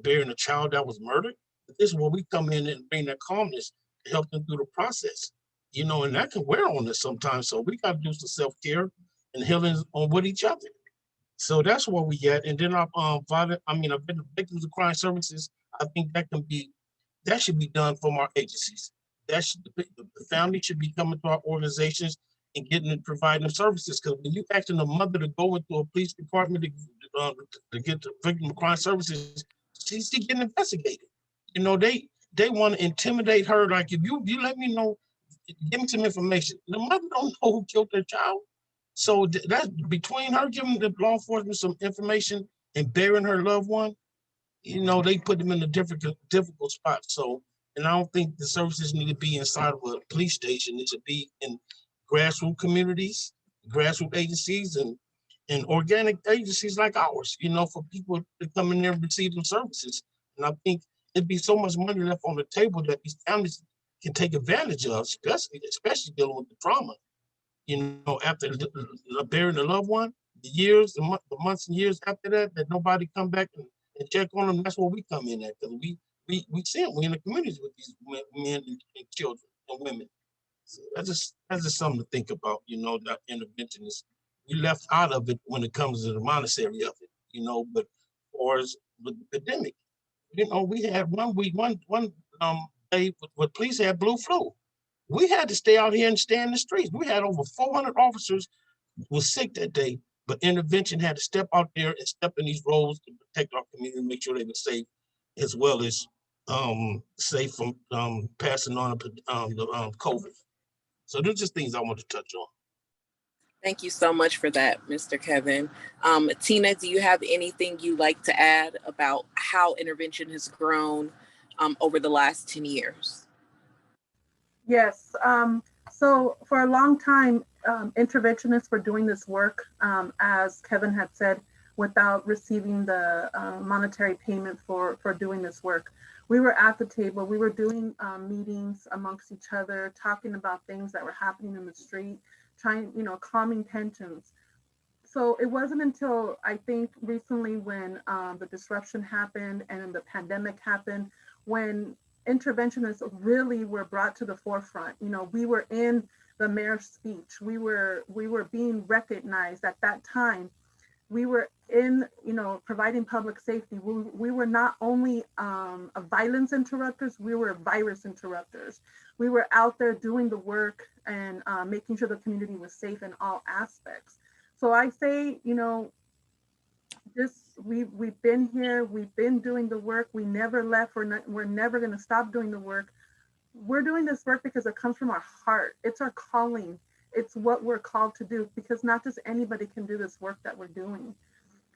burying a child that was murdered. But this is where we come in and bring that calmness to help them through the process. And that can wear on us sometimes. So we got to do some self-care and healing on with each other. So that's where we at. And then I've been the victims of crime services. I think that should be done from our agencies. The family should be coming to our organizations and providing them services. Because when you asking a mother to go into a police department to get the victim of crime services, she's getting investigated. They want to intimidate her. Like, if you let me know, give me some information. The mother don't know who killed their child. So that's between her giving the law enforcement some information and burying her loved one, they put them in a difficult spot. So, and I don't think the services need to be inside of a police station. It should be in grassroots communities, grassroots agencies, and organic agencies like ours, for people to come in there and receive them services. And I think it'd be so much money left on the table that these families can take advantage of, especially dealing with the trauma. After burying a loved one, the months and years after that nobody come back and check on them. That's where we come in at, because we see them. We're in the communities with these men and children and women. So that's just something to think about. That intervention is, we left out of it when it comes to the monetary of it. But or as with the epidemic, we had one day with police had blue flu. We had to stay out here and stay in the streets. We had over 400 officers was sick that day, but intervention had to step out there and step in these roles to protect our community and make sure they were safe, as well as safe from passing on the COVID. So those are just things I want to touch on. Thank you so much for that, Mr. Kevin. Tina, do you have anything you'd like to add about how intervention has grown over the last 10 years? Yes. So for a long time, interventionists were doing this work, as Kevin had said, without receiving the monetary payment for doing this work. We were at the table, we were doing meetings amongst each other, talking about things that were happening in the street, trying, calming tensions. So it wasn't until I think recently when the disruption happened and the pandemic happened, when interventionists really were brought to the forefront. We were in the mayor's speech. We were being recognized at that time. We were in, providing public safety. We were not only violence interrupters, we were virus interrupters. We were out there doing the work and making sure the community was safe in all aspects. So I say, we've been here, we've been doing the work, we never left, we're never gonna stop doing the work. We're doing this work because it comes from our heart. It's our calling. It's what we're called to do, because not just anybody can do this work that we're doing.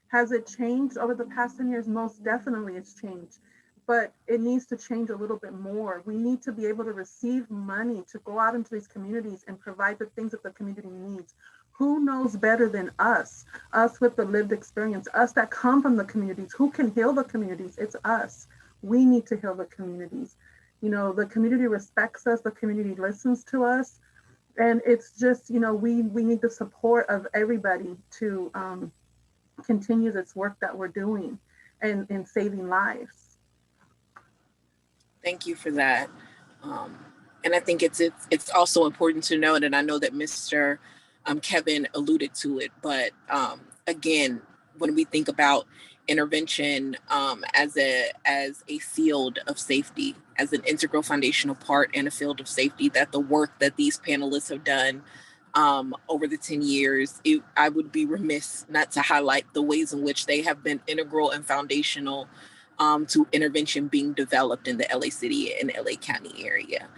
Has it changed over the past 10 years? Most definitely it's changed, but it needs to change a little bit more. We need to be able to receive money to go out into these communities and provide the things that the community needs. Who knows better than us with the lived experience, us that come from the communities, who can heal the communities? It's us. We need to heal the communities. The community respects us, the community listens to us. And it's just, we need the support of everybody to continue this work that we're doing and in saving lives. Thank you for that. And I think it's also important to note, and I know that Mr. Kevin alluded to it, but again, when we think about intervention as a field of safety, as an integral foundational part and a field of safety, that the work that these panelists have done over the 10 years, I would be remiss not to highlight the ways in which they have been integral and foundational to intervention being developed in the LA City and LA County area.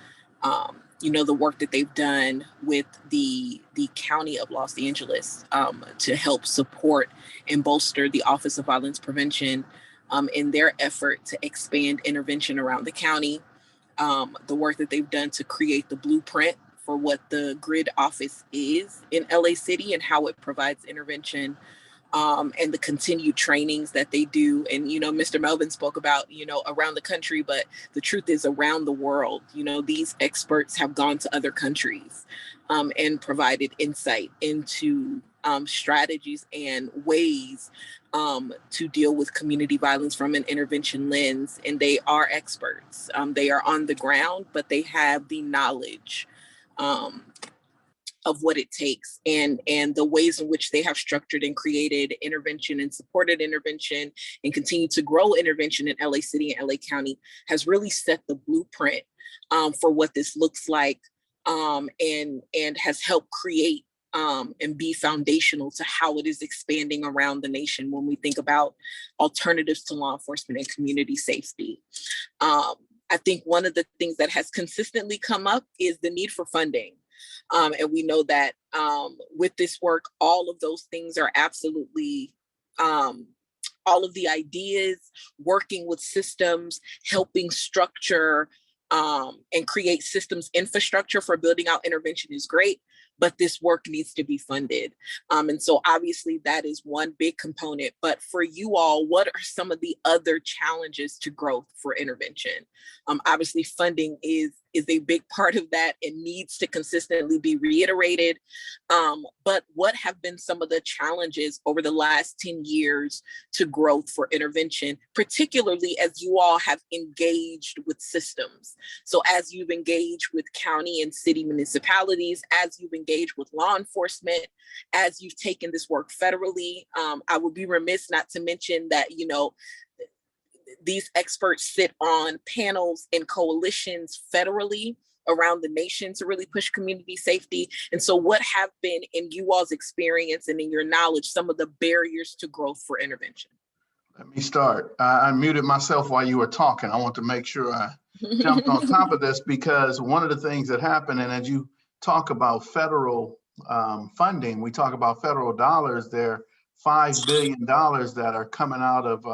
The work that they've done with the County of Los Angeles to help support and bolster the Office of Violence Prevention in their effort to expand intervention around the county. The work that they've done to create the blueprint for what the CRED office is in LA City and how it provides intervention. And the continued trainings that they do. And, Mr. Melvin spoke about, around the country, but the truth is around the world. These experts have gone to other countries and provided insight into strategies and ways to deal with community violence from an intervention lens. And they are experts. They are on the ground, but they have the knowledge of what it takes and the ways in which they have structured and created intervention and supported intervention and continue to grow intervention in LA City and LA County has really set the blueprint for what this looks like and has helped create and be foundational to how it is expanding around the nation when we think about alternatives to law enforcement and community safety. I think one of the things that has consistently come up is the need for funding. And we know that with this work, all of those things are absolutely, all of the ideas, working with systems, helping structure and create systems infrastructure for building out intervention is great, but this work needs to be funded. And so obviously that is one big component, but for you all, what are some of the other challenges to growth for intervention? Obviously funding is a big part of that and needs to consistently be reiterated. But what have been some of the challenges over the last 10 years to growth for intervention, particularly as you all have engaged with systems? So as you've engaged with county and city municipalities, as you've engaged with law enforcement, as you've taken this work federally, I would be remiss not to mention that, these experts sit on panels and coalitions federally around the nation to really push community safety. And so what have been, in you all's experience and in your knowledge, some of the barriers to growth for intervention? Let me start. I muted myself while you were talking. I want to make sure I jumped on top of this, because one of the things that happened, and as you talk about federal funding, we talk about federal dollars, there are $5 billion that are coming out of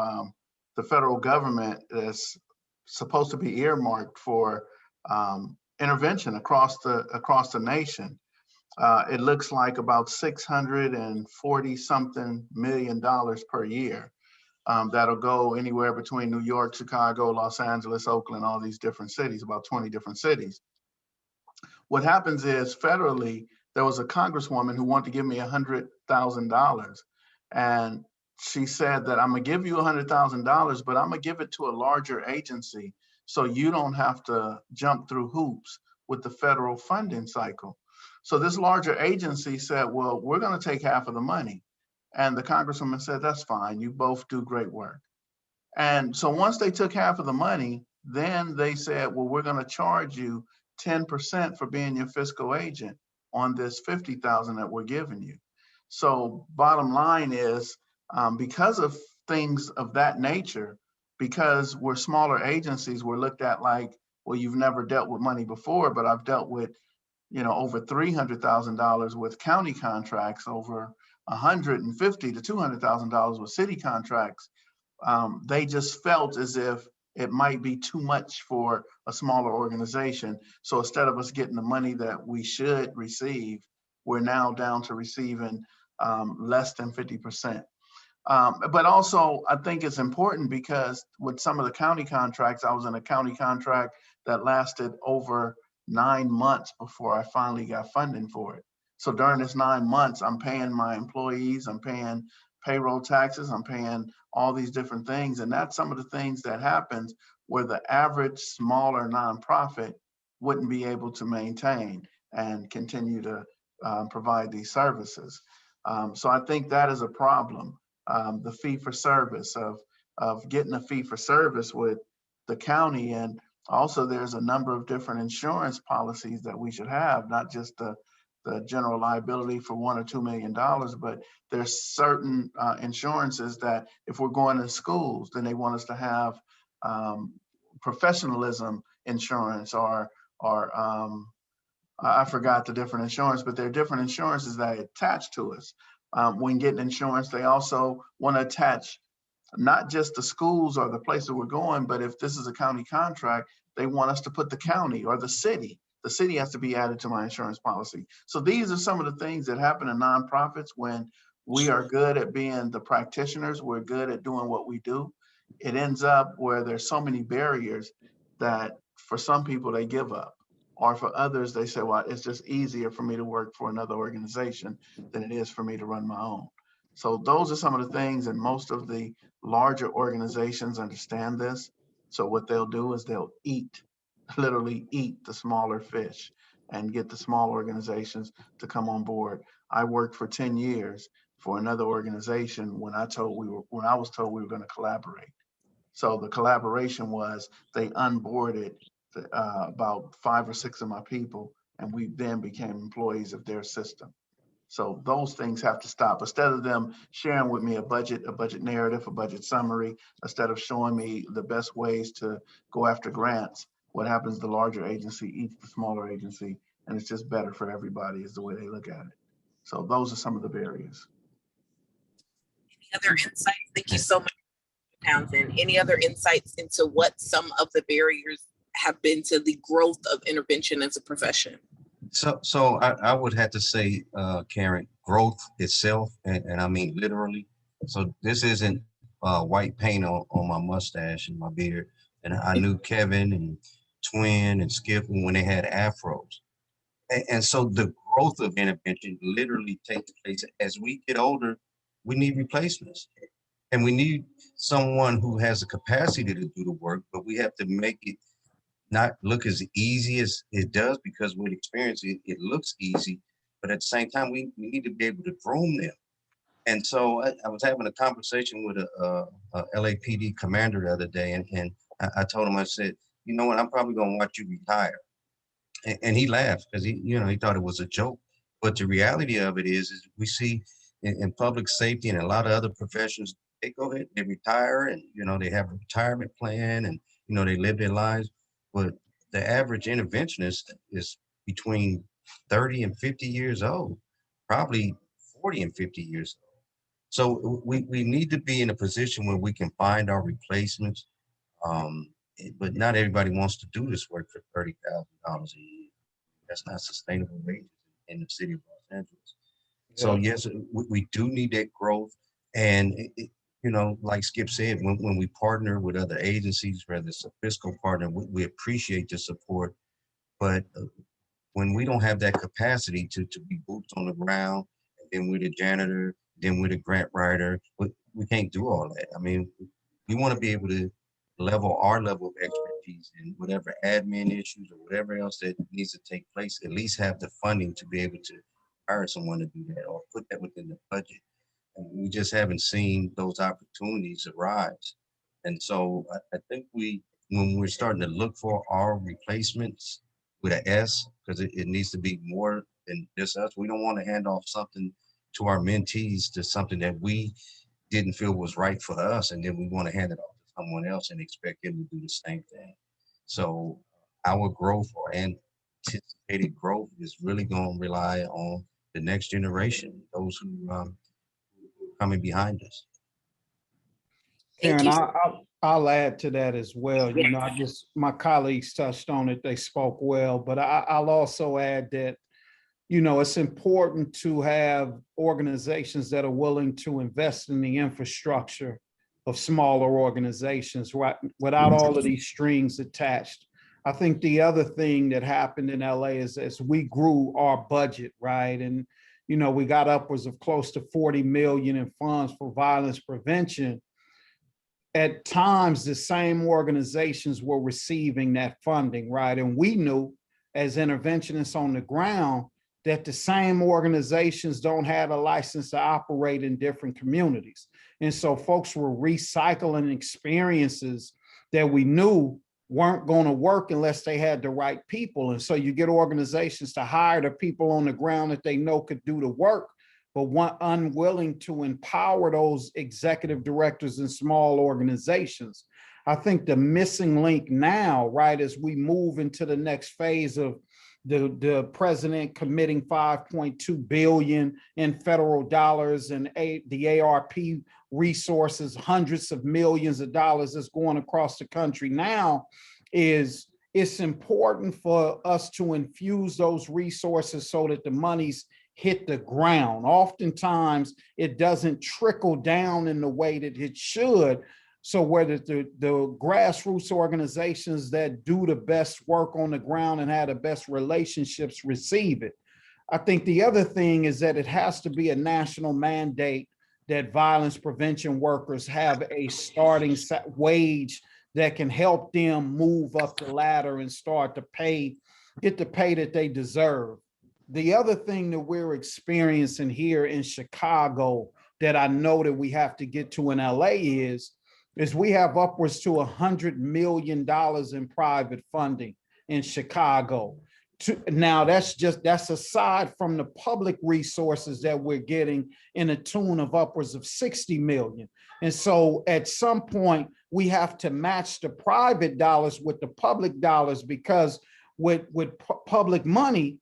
the federal government that's supposed to be earmarked for intervention across the nation. It looks like about $640 something million per year. That'll go anywhere between New York, Chicago, Los Angeles, Oakland, all these different cities, about 20 different cities. What happens is federally, there was a congresswoman who wanted to give me $100,000. And she said that I'm gonna give you $100,000, but I'm gonna give it to a larger agency so you don't have to jump through hoops with the federal funding cycle. So this larger agency said, well, we're gonna take half of the money. And the congresswoman said, that's fine, you both do great work. And so once they took half of the money, then they said, well, we're gonna charge you 10% for being your fiscal agent on this 50,000 that we're giving you. So bottom line is, because of things of that nature, because we're smaller agencies, we're looked at like, well, you've never dealt with money before, but I've dealt with, over $300,000 with county contracts, over $150,000 to $200,000 with city contracts. They just felt as if it might be too much for a smaller organization. So instead of us getting the money that we should receive, we're now down to receiving less than 50%. But also, I think it's important because with some of the county contracts, I was in a county contract that lasted over 9 months before I finally got funding for it. So during this 9 months, I'm paying my employees, I'm paying payroll taxes, I'm paying all these different things. And that's some of the things that happens where the average smaller nonprofit wouldn't be able to maintain and continue to provide these services. So I think that is a problem. The fee for service of getting a fee for service with the county. And also there's a number of different insurance policies that we should have, not just the general liability for $1 or $2 million, but there's certain insurances that if we're going to schools, then they want us to have professionalism insurance or I forgot the different insurance, but there are different insurances that attach to us. When getting insurance, they also want to attach not just the schools or the place that we're going, but if this is a county contract, they want us to put the county or the city. The city has to be added to my insurance policy. So these are some of the things that happen in nonprofits when we are good at being the practitioners, we're good at doing what we do. It ends up where there's so many barriers that for some people they give up. Or for others, they say, well, it's just easier for me to work for another organization than it is for me to run my own. So those are some of the things, and most of the larger organizations understand this. So what they'll do is they'll literally eat the smaller fish and get the small organizations to come on board. I worked for 10 years for another organization when I was told we were going to collaborate. So the collaboration was they onboarded about 5 or 6 of my people, and we then became employees of their system. So those things have to stop. Instead of them sharing with me a budget narrative, a budget summary, instead of showing me the best ways to go after grants, what happens, the larger agency eats the smaller agency, and it's just better for everybody is the way they look at it. So those are some of the barriers. Any other insights? Thank you so much, Townsend. Any other insights into what some of the barriers have been to the growth of intervention as a profession? So I would have to say, Karen, growth itself, and I mean literally. So this isn't white paint on my mustache and my beard. And I knew Kevin and Twin and Skip when they had afros. And so the growth of intervention literally takes place as we get older. We need replacements. And we need someone who has the capacity to do the work, but we have to make it not look as easy as it does, because with experience, it looks easy. But at the same time, we need to be able to groom them. And so I was having a conversation with a LAPD commander the other day, and I told him, I said, you know what, I'm probably going to watch you retire. And he laughed because he thought it was a joke. But the reality of it is we see in public safety and a lot of other professions, they go ahead, they retire, and they have a retirement plan, and they live their lives. But the average interventionist is between 30 and 50 years old, probably 40 and 50 years old. So we need to be in a position where we can find our replacements. But not everybody wants to do this work for $30,000 a year. That's not sustainable wages. in the city of Los Angeles. So yes, we do need that growth. And, you know, like Skip said, when we partner with other agencies, whether it's a fiscal partner, we appreciate the support. But when we don't have that capacity to be boots on the ground, and then we're the janitor, then we're the grant writer, we can't do all that. I mean, we want to be able to level our level of expertise in whatever admin issues or whatever else that needs to take place, at least have the funding to be able to hire someone to do that or put that within the budget. And we just haven't seen those opportunities arise. And so I think when we're starting to look for our replacements with an S, because it needs to be more than just us. We don't want to hand off something to our mentees to something that we didn't feel was right for us, and then we want to hand it off to someone else and expect them to do the same thing. So our growth or anticipated growth is really going to rely on the next generation, those who coming behind us. Thank Karen, you. I'll add to that as well. You know, my colleagues touched on it, they spoke well, but I'll also add that, you know, it's important to have organizations that are willing to invest in the infrastructure of smaller organizations, right, without all of these strings attached. I think the other thing that happened in LA is as we grew our budget, right, and, you know, we got upwards of close to 40 million in funds for violence prevention. At times, the same organizations were receiving that funding, right? And we knew as interventionists on the ground that the same organizations don't have a license to operate in different communities. And so folks were recycling experiences that we knew weren't going to work unless they had the right people. And so you get organizations to hire the people on the ground that they know could do the work, but unwilling to empower those executive directors in small organizations. I think the missing link now, right, as we move into the next phase of the president committing 5.2 billion in federal dollars and the ARP resources, hundreds of millions of dollars that's going across the country now, is it's important for us to infuse those resources so that the money's hit the ground. Oftentimes, it doesn't trickle down in the way that it should. So whether the grassroots organizations that do the best work on the ground and have the best relationships receive it. I think the other thing is that it has to be a national mandate that violence prevention workers have a starting wage that can help them move up the ladder and start to get the pay that they deserve. The other thing that we're experiencing here in Chicago that I know that we have to get to in LA is we have upwards to $100 million in private funding in Chicago. Now that's aside from the public resources that we're getting in a tune of upwards of 60 million. And so at some point we have to match the private dollars with the public dollars, because with public money,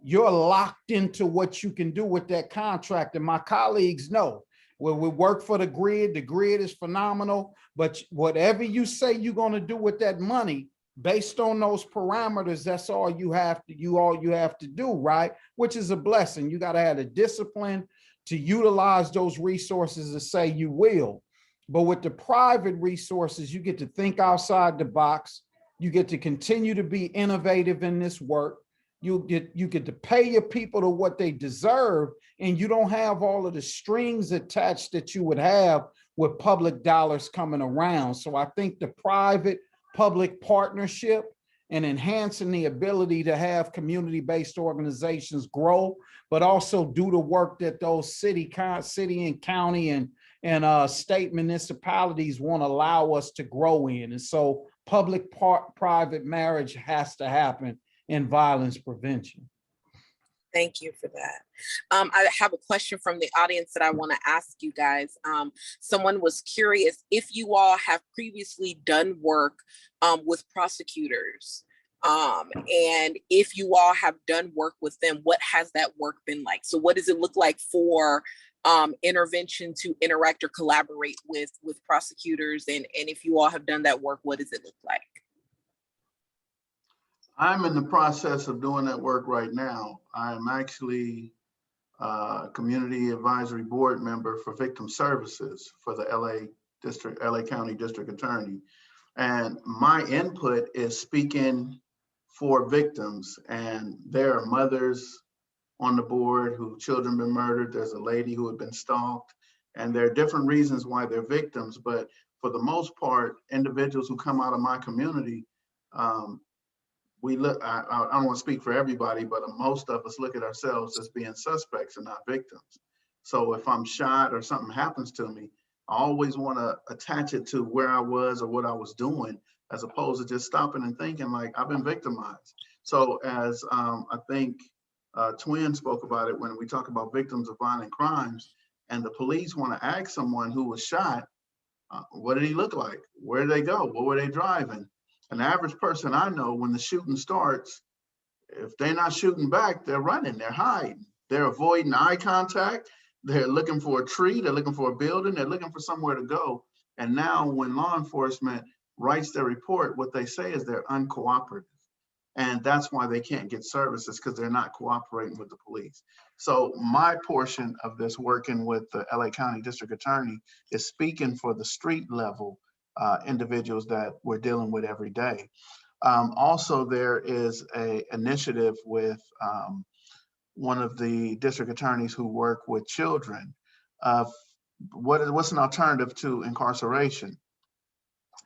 you're locked into what you can do with that contract. And my colleagues know, when we work for the grid is phenomenal, but whatever you say you're going to do with that money, based on those parameters, that's all you have to do, right? Which is a blessing. You got to have the discipline to utilize those resources to say you will. But with the private resources, you get to think outside the box. You get to continue to be innovative in this work. You get to pay your people to what they deserve, and you don't have all of the strings attached that you would have with public dollars coming around. So I think the private public partnership and enhancing the ability to have community-based organizations grow, but also do the work that those city and county and state municipalities want to allow us to grow in. And so public-private marriage has to happen in violence prevention. Thank you for that. I have a question from the audience that I want to ask you guys. Someone was curious if you all have previously done work with prosecutors, and if you all have done work with them, what has that work been like? So what does it look like for intervention to interact or collaborate with prosecutors? And if you all have done that work, what does it look like? I'm in the process of doing that work right now. I'm actually a community advisory board member for victim services for the LA County District Attorney. And my input is speaking for victims, and there are mothers on the board whose children been murdered. There's a lady who had been stalked, and there are different reasons why they're victims. But for the most part, individuals who come out of my community, we look, I don't want to speak for everybody, but most of us look at ourselves as being suspects and not victims. So if I'm shot or something happens to me, I always want to attach it to where I was or what I was doing, as opposed to just stopping and thinking like I've been victimized. So as I think Twin spoke about it, when we talk about victims of violent crimes and the police want to ask someone who was shot, what did he look like? Where did they go? What were they driving? An average person I know, when the shooting starts, if they're not shooting back, they're running, they're hiding, they're avoiding eye contact, they're looking for a tree, they're looking for a building, they're looking for somewhere to go. And now when law enforcement writes their report, what they say is they're uncooperative. And that's why they can't get services, because they're not cooperating with the police. So my portion of this, working with the LA County District Attorney, is speaking for the street level individuals that we're dealing with every day. Also, there is an initiative with one of the district attorneys who work with children of what's an alternative to incarceration.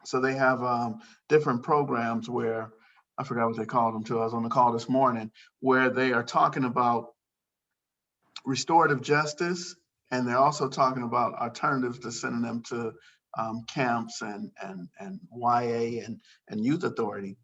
So they have different programs where, I forgot what they called them to, I was on the call this morning, where they are talking about restorative justice, and they're also talking about alternatives to sending them to camps and YA and youth authority.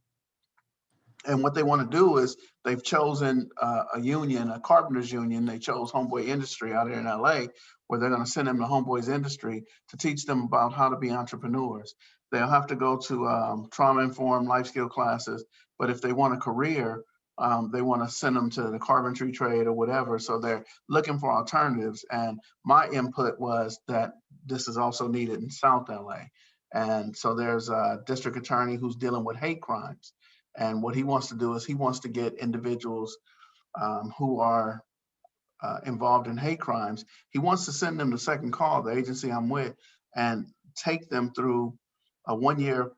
And what they want to do is they've chosen a union, a carpenters union. They chose Homeboy Industry out here in LA, where they're going to send them to Homeboy's Industry to teach them about how to be entrepreneurs. They'll have to go to trauma-informed life skill classes, but if they want a career, they want to send them to the carpentry trade or whatever. So they're looking for alternatives. And my input was that this is also needed in South LA. And so there's a district attorney who's dealing with hate crimes. And what he wants to do is he wants to get individuals who are involved in hate crimes. He wants to send them to Second Call, the agency I'm with, and take them through a one-year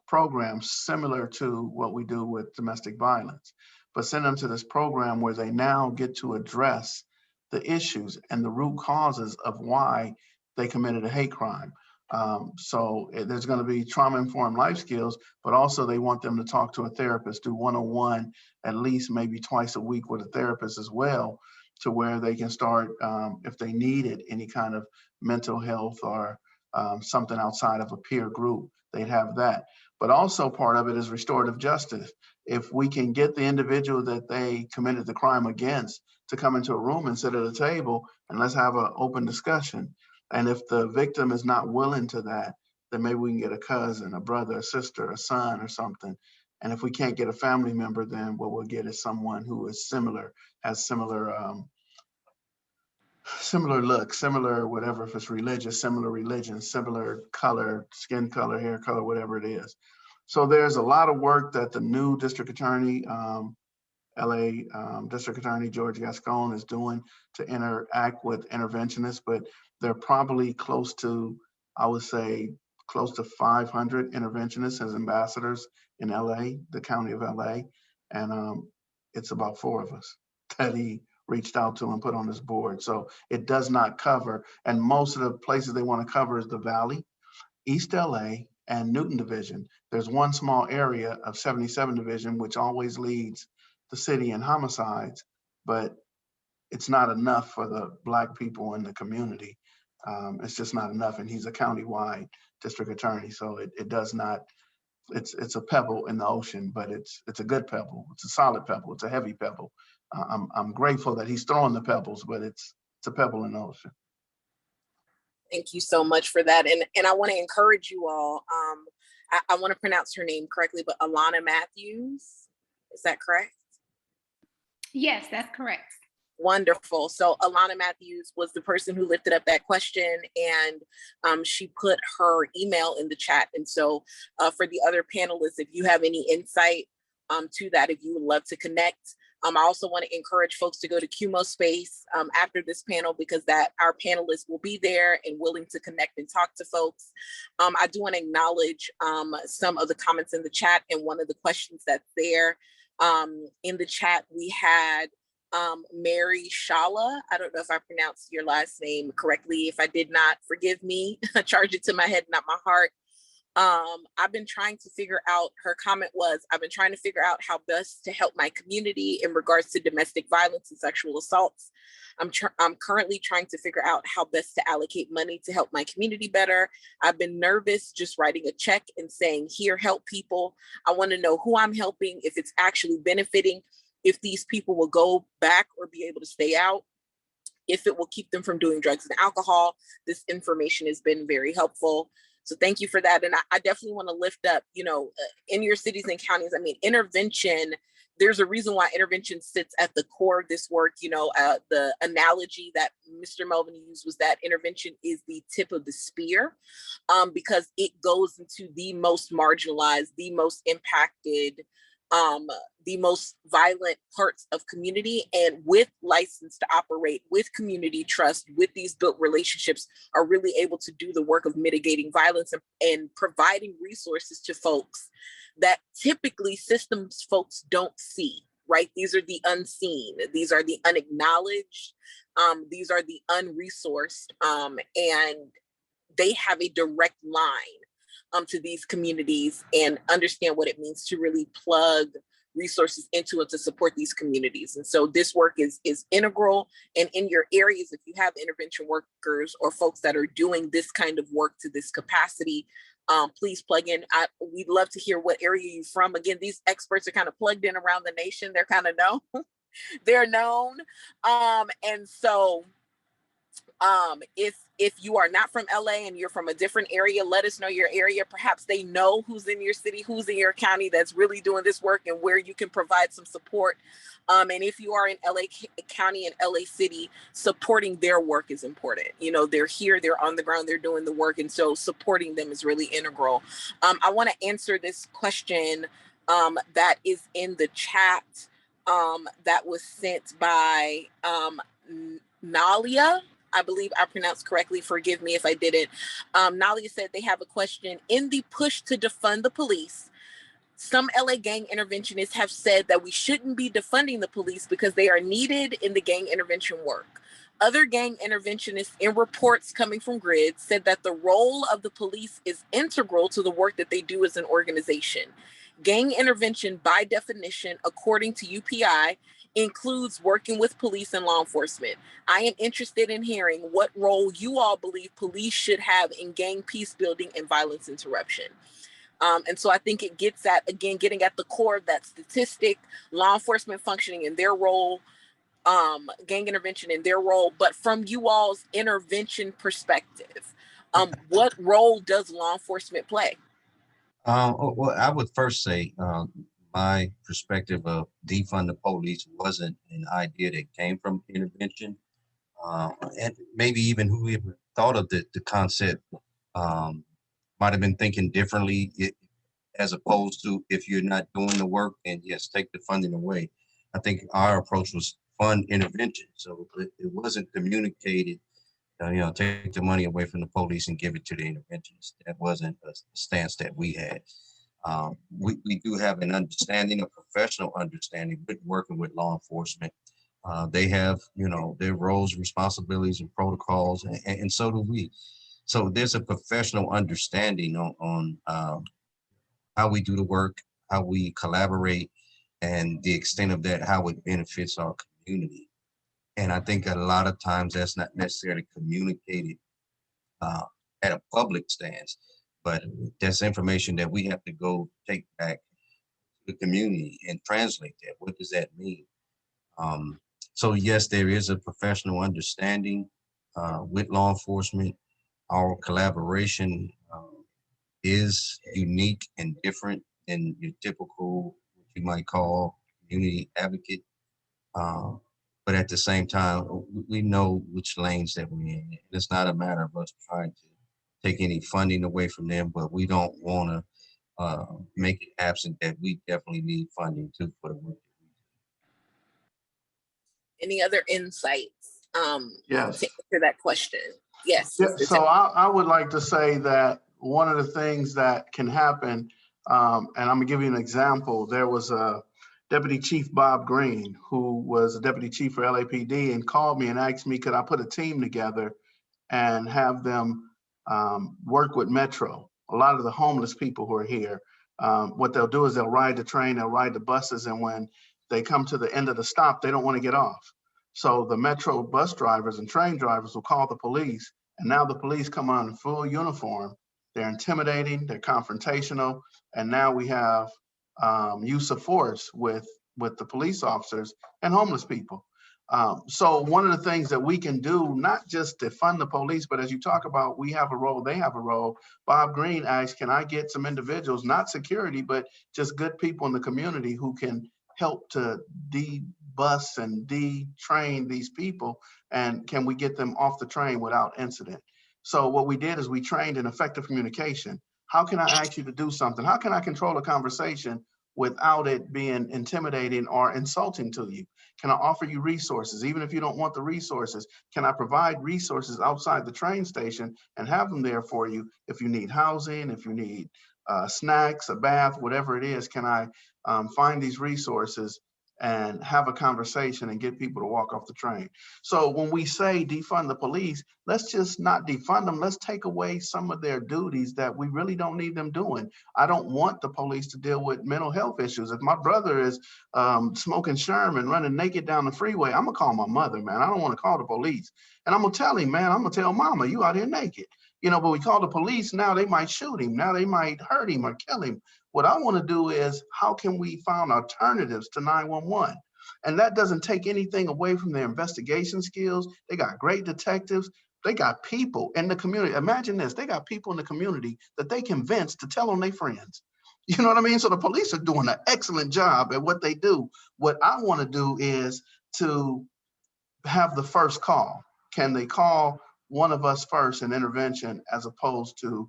program similar to what we do with domestic violence, but send them to this program where they now get to address the issues and the root causes of why they committed a hate crime. So there's going to be trauma-informed life skills, but also they want them to talk to a therapist, do one-on-one, at least maybe twice a week with a therapist as well, to where they can start, if they needed any kind of mental health or something outside of a peer group, they'd have that. But also part of it is restorative justice. If we can get the individual that they committed the crime against to come into a room and sit at a table and let's have an open discussion. And if the victim is not willing to that, then maybe we can get a cousin, a brother, a sister, a son or something. And if we can't get a family member, then what we'll get is someone who is similar, has similar look, similar whatever, if it's religious, similar religion, similar color, skin color, hair color, whatever it is. So there's a lot of work that the new district attorney, LA District Attorney George Gascon is doing to interact with interventionists, but they're probably close to, I would say, close to 500 interventionists as ambassadors in LA, the county of LA. And it's about 4 of us that he reached out to and put on this board. So it does not cover, and most of the places they want to cover is the Valley, East LA, and Newton Division. There's one small area of 77 Division, which always leads the city in homicides, but it's not enough for the Black people in the community. It's just not enough. And he's a countywide district attorney. So it does not, it's a pebble in the ocean, but it's a good pebble. It's a solid pebble. It's a heavy pebble. I'm grateful that he's throwing the pebbles, but it's a pebble in the ocean. Thank you so much for that. And I want to encourage you all. I want to pronounce her name correctly, but Alana Matthews, is that correct? Yes, that's correct. Wonderful. So Alana Matthews was the person who lifted up that question, and she put her email in the chat. And so for the other panelists, if you have any insight to that if you would love to connect. I also want to encourage folks to go to QMO Space after this panel, because that our panelists will be there and willing to connect and talk to folks. I do want to acknowledge some of the comments in the chat, and one of the questions that's there in the chat, we had Mary Shala. I don't know if I pronounced your last name correctly. If I did not, forgive me. Charge it to my head, not my heart. I've been trying to figure out, her comment was, I've been trying to figure out how best to help my community in regards to domestic violence and sexual assaults. I'm currently trying to figure out how best to allocate money to help my community better. I've been nervous just writing a check and saying, here, help people. I want to know who I'm helping, if it's actually benefiting, if these people will go back or be able to stay out, if it will keep them from doing drugs and alcohol. This information has been very helpful. So thank you for that. And I definitely want to lift up, in your cities and counties, I mean, intervention, there's a reason why intervention sits at the core of this work. The analogy that Mr. Melvin used was that intervention is the tip of the spear, because it goes into the most marginalized, the most impacted, the most violent parts of community, and with license to operate, with community trust, with these built relationships, are really able to do the work of mitigating violence and providing resources to folks that typically systems folks don't see, right? These are the unseen, these are the unacknowledged, these are the unresourced, and they have a direct line to these communities and understand what it means to really plug resources into it to support these communities. And so this work is integral. And in your areas, if you have intervention workers or folks that are doing this kind of work to this capacity, please plug in. We'd love to hear what area you're from. Again, these experts are kind of plugged in around the nation. They're kind of known. They're known. And so if you are not from LA and you're from a different area, let us know your area. Perhaps they know who's in your city, who's in your county that's really doing this work, and where you can provide some support. And if you are in LA County and LA City, supporting their work is important. They're here, they're on the ground, they're doing the work. And so supporting them is really integral. I want to answer this question that is in the chat that was sent by Nalia. I believe I pronounced correctly. Forgive me if I didn't. Nalia said they have a question. In the push to defund the police, some LA gang interventionists have said that we shouldn't be defunding the police because they are needed in the gang intervention work. Other gang interventionists in reports coming from CRED said that the role of the police is integral to the work that they do as an organization. Gang intervention, by definition, according to UPI, includes working with police and law enforcement. I am interested in hearing what role you all believe police should have in gang peace building and violence interruption. And so I think it gets at, again, getting at the core of that statistic, law enforcement functioning in their role, gang intervention in their role, but from you all's intervention perspective, what role does law enforcement play? Well, I would first say my perspective of defund the police wasn't an idea that came from intervention, and maybe even whoever thought of the concept might have been thinking differently, as opposed to, if you're not doing the work, then yes, take the funding away. I think our approach was fund intervention, so it wasn't communicated. Take the money away from the police and give it to the interventionists. That wasn't a stance that we had. We do have an understanding, a professional understanding, with working with law enforcement. They have, their roles, responsibilities, and protocols, and so do we. So there's a professional understanding on how we do the work, how we collaborate, and the extent of that, how it benefits our community. And I think a lot of times that's not necessarily communicated at a public stance, but that's information that we have to go take back to the community and translate that. What does that mean? So yes, there is a professional understanding with law enforcement. Our collaboration is unique and different than your typical, what you might call, community advocate. But at the same time, we know which lanes that we're in. It's not a matter of us trying to take any funding away from them, but we don't want to make it absent that we definitely need funding too for the work. Any other insights Yes. to answer that question? Yes. Yeah, Mr. so I would like to say that one of the things that can happen, and I'm gonna give you an example. There was a Deputy Chief Bob Green, who was a deputy chief for LAPD, and called me and asked me, could I put a team together and have them work with Metro? A lot of the homeless people who are here, what they'll do is they'll ride the train, they'll ride the buses, and when they come to the end of the stop, they don't want to get off. So the Metro bus drivers and train drivers will call the police, and now the police come on in full uniform. They're intimidating, they're confrontational, and now we have use of force with the police officers and homeless people. So one of the things that we can do, not just to fund the police, but as you talk about, we have a role, they have a role. Bob Green asked, can I get some individuals, not security, but just good people in the community who can help to de-bus and de-train these people, and can we get them off the train without incident? So what we did is we trained in effective communication. How can I ask you to do something? How can I control a conversation without it being intimidating or insulting to you? Can I offer you resources? Even if you don't want the resources, can I provide resources outside the train station and have them there for you? If you need housing, if you need snacks, a bath, whatever it is, can I find these resources and have a conversation and get people to walk off the train? So when we say defund the police, let's just not defund them. Let's take away some of their duties that we really don't need them doing. I don't want the police to deal with mental health issues. If my brother is smoking Sherman, running naked down the freeway, I'm gonna call my mother, man. I don't want to call the police. And I'm gonna tell him, man, I'm gonna tell mama, you out here naked. You know, but we call the police, now they might shoot him. Now they might hurt him or kill him. What I want to do is, how can we find alternatives to 911? And that doesn't take anything away from their investigation skills. They got great detectives. They got people in the community. Imagine this, they got people in the community that they convince to tell on their friends. You know what I mean? So the police are doing an excellent job at what they do. What I want to do is to have the first call. Can they call one of us first in intervention as opposed to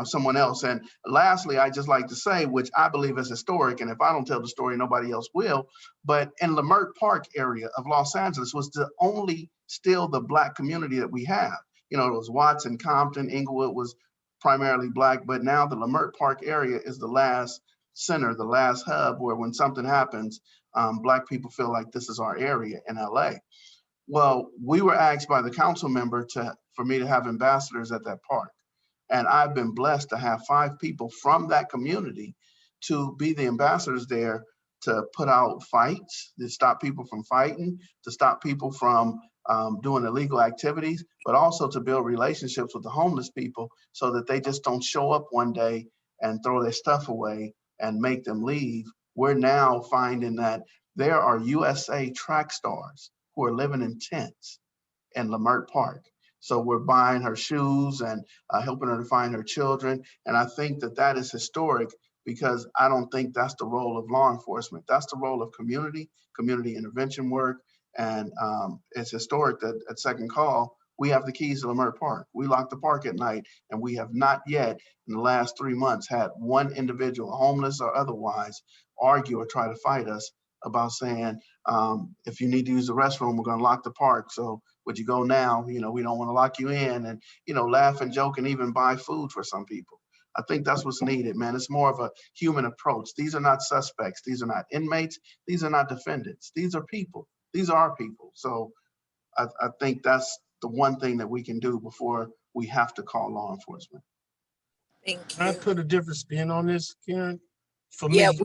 someone else? And lastly, I just like to say, which I believe is historic, and if I don't tell the story, nobody else will, but in Leimert Park area of Los Angeles was the only still the Black community that we have. You know, it was Watson, Compton, Inglewood was primarily Black, but now the Leimert Park area is the last center, the last hub where when something happens, Black people feel like this is our area in LA. Well, we were asked by the council member for me to have ambassadors at that park. And I've been blessed to have 5 people from that community to be the ambassadors there, to put out fights, to stop people from fighting, to stop people from doing illegal activities, but also to build relationships with the homeless people so that they just don't show up one day and throw their stuff away and make them leave. We're now finding that there are USA track stars who are living in tents in Leimert Park. So we're buying her shoes and helping her to find her children. And I think that that is historic, because I don't think that's the role of law enforcement. That's the role of community intervention work. And it's historic that at second call, we have the keys to Leimert Park. We lock the park at night, and we have not yet in the last 3 months had one individual, homeless or otherwise, argue or try to fight us about saying, if you need to use the restroom, we're gonna lock the park. So would you go now? You know, we don't wanna lock you in, and, laugh and joke and even buy food for some people. I think that's what's needed, man. It's more of a human approach. These are not suspects. These are not inmates. These are not defendants. These are people. These are our people. So I think that's the one thing that we can do before we have to call law enforcement. Thank you. Can I put a different spin on this, Karen? For Yeah, me,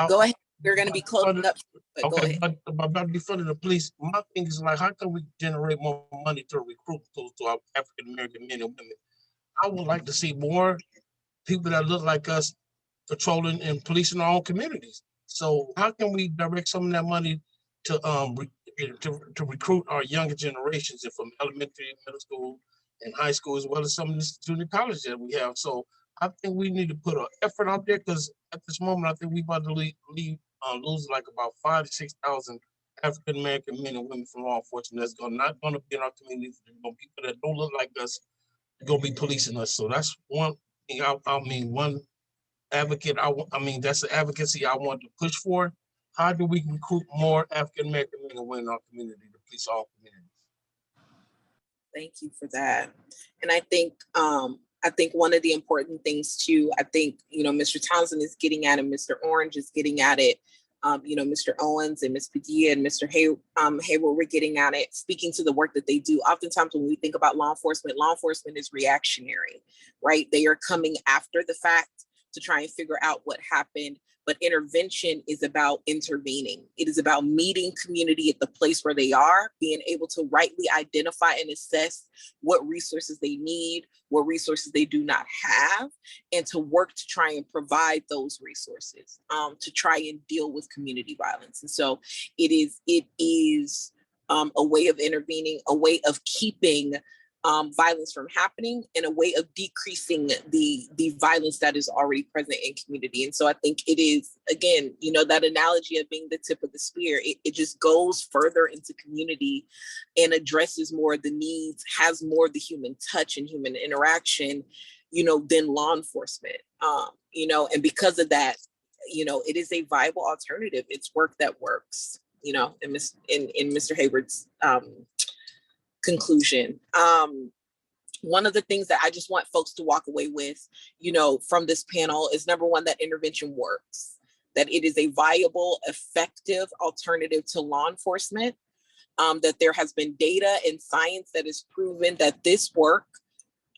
go ahead. We're going to be closing up. But okay, go ahead. but about defunding the police, my thing is like, how can we generate more money to recruit to our African American men and women? I would like to see more people that look like us patrolling and policing our own communities. So how can we direct some of that money to recruit our younger generations, and from elementary, middle school, and high school, as well as some of the junior colleges that we have? So I think we need to put an effort out there, because at this moment, I think we about to lose like about 5,000 to 6,000 African American men and women from law enforcement that's not going to be in our communities. People that don't look like us are going to be policing us. So that's one I mean, one advocate, that's the advocacy I want to push for. How do we recruit more African-American men and women in our community to police all communities? Thank you for that. And I think one of the important things too, I think, Mr. Townsend is getting at it, Mr. Orange is getting at it, Mr. Owens and Ms. Padilla and Mr. Hayward were getting at it, speaking to the work that they do. Oftentimes when we think about law enforcement is reactionary, right? They are coming after the fact to try and figure out what happened. But intervention is about intervening. It is about meeting community at the place where they are, being able to rightly identify and assess what resources they need, what resources they do not have, and to work to try and provide those resources, to try and deal with community violence. And so it is a way of intervening, a way of keeping violence from happening, and a way of decreasing the violence that is already present in community. And so I think it is, again, that analogy of being the tip of the spear, it just goes further into community and addresses more of the needs, has more of the human touch and human interaction, than law enforcement. And because of that, it is a viable alternative. It's work that works, in Mr. Hayward's conclusion. One of the things that I just want folks to walk away with, from this panel is, number one, that intervention works, that it is a viable, effective alternative to law enforcement, that there has been data and science that has proven that this work,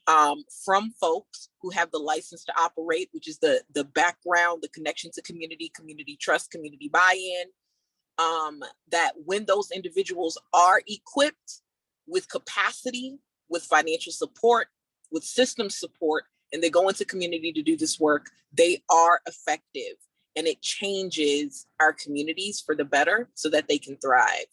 from folks who have the license to operate, which is the background, the connection to community trust, community buy-in, that when those individuals are equipped with capacity, with financial support, with system support, and they go into community to do this work, they are effective, and it changes our communities for the better so that they can thrive.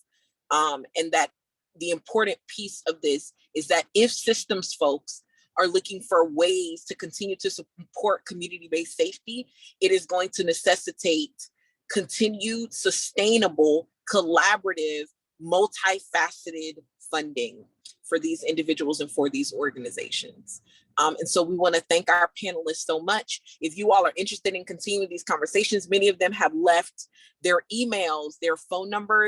And that the important piece of this is that if systems folks are looking for ways to continue to support community-based safety, it is going to necessitate continued, sustainable, collaborative, multifaceted funding for these individuals and for these organizations. And so we want to thank our panelists so much. If you all are interested in continuing these conversations, many of them have left their emails, their phone numbers,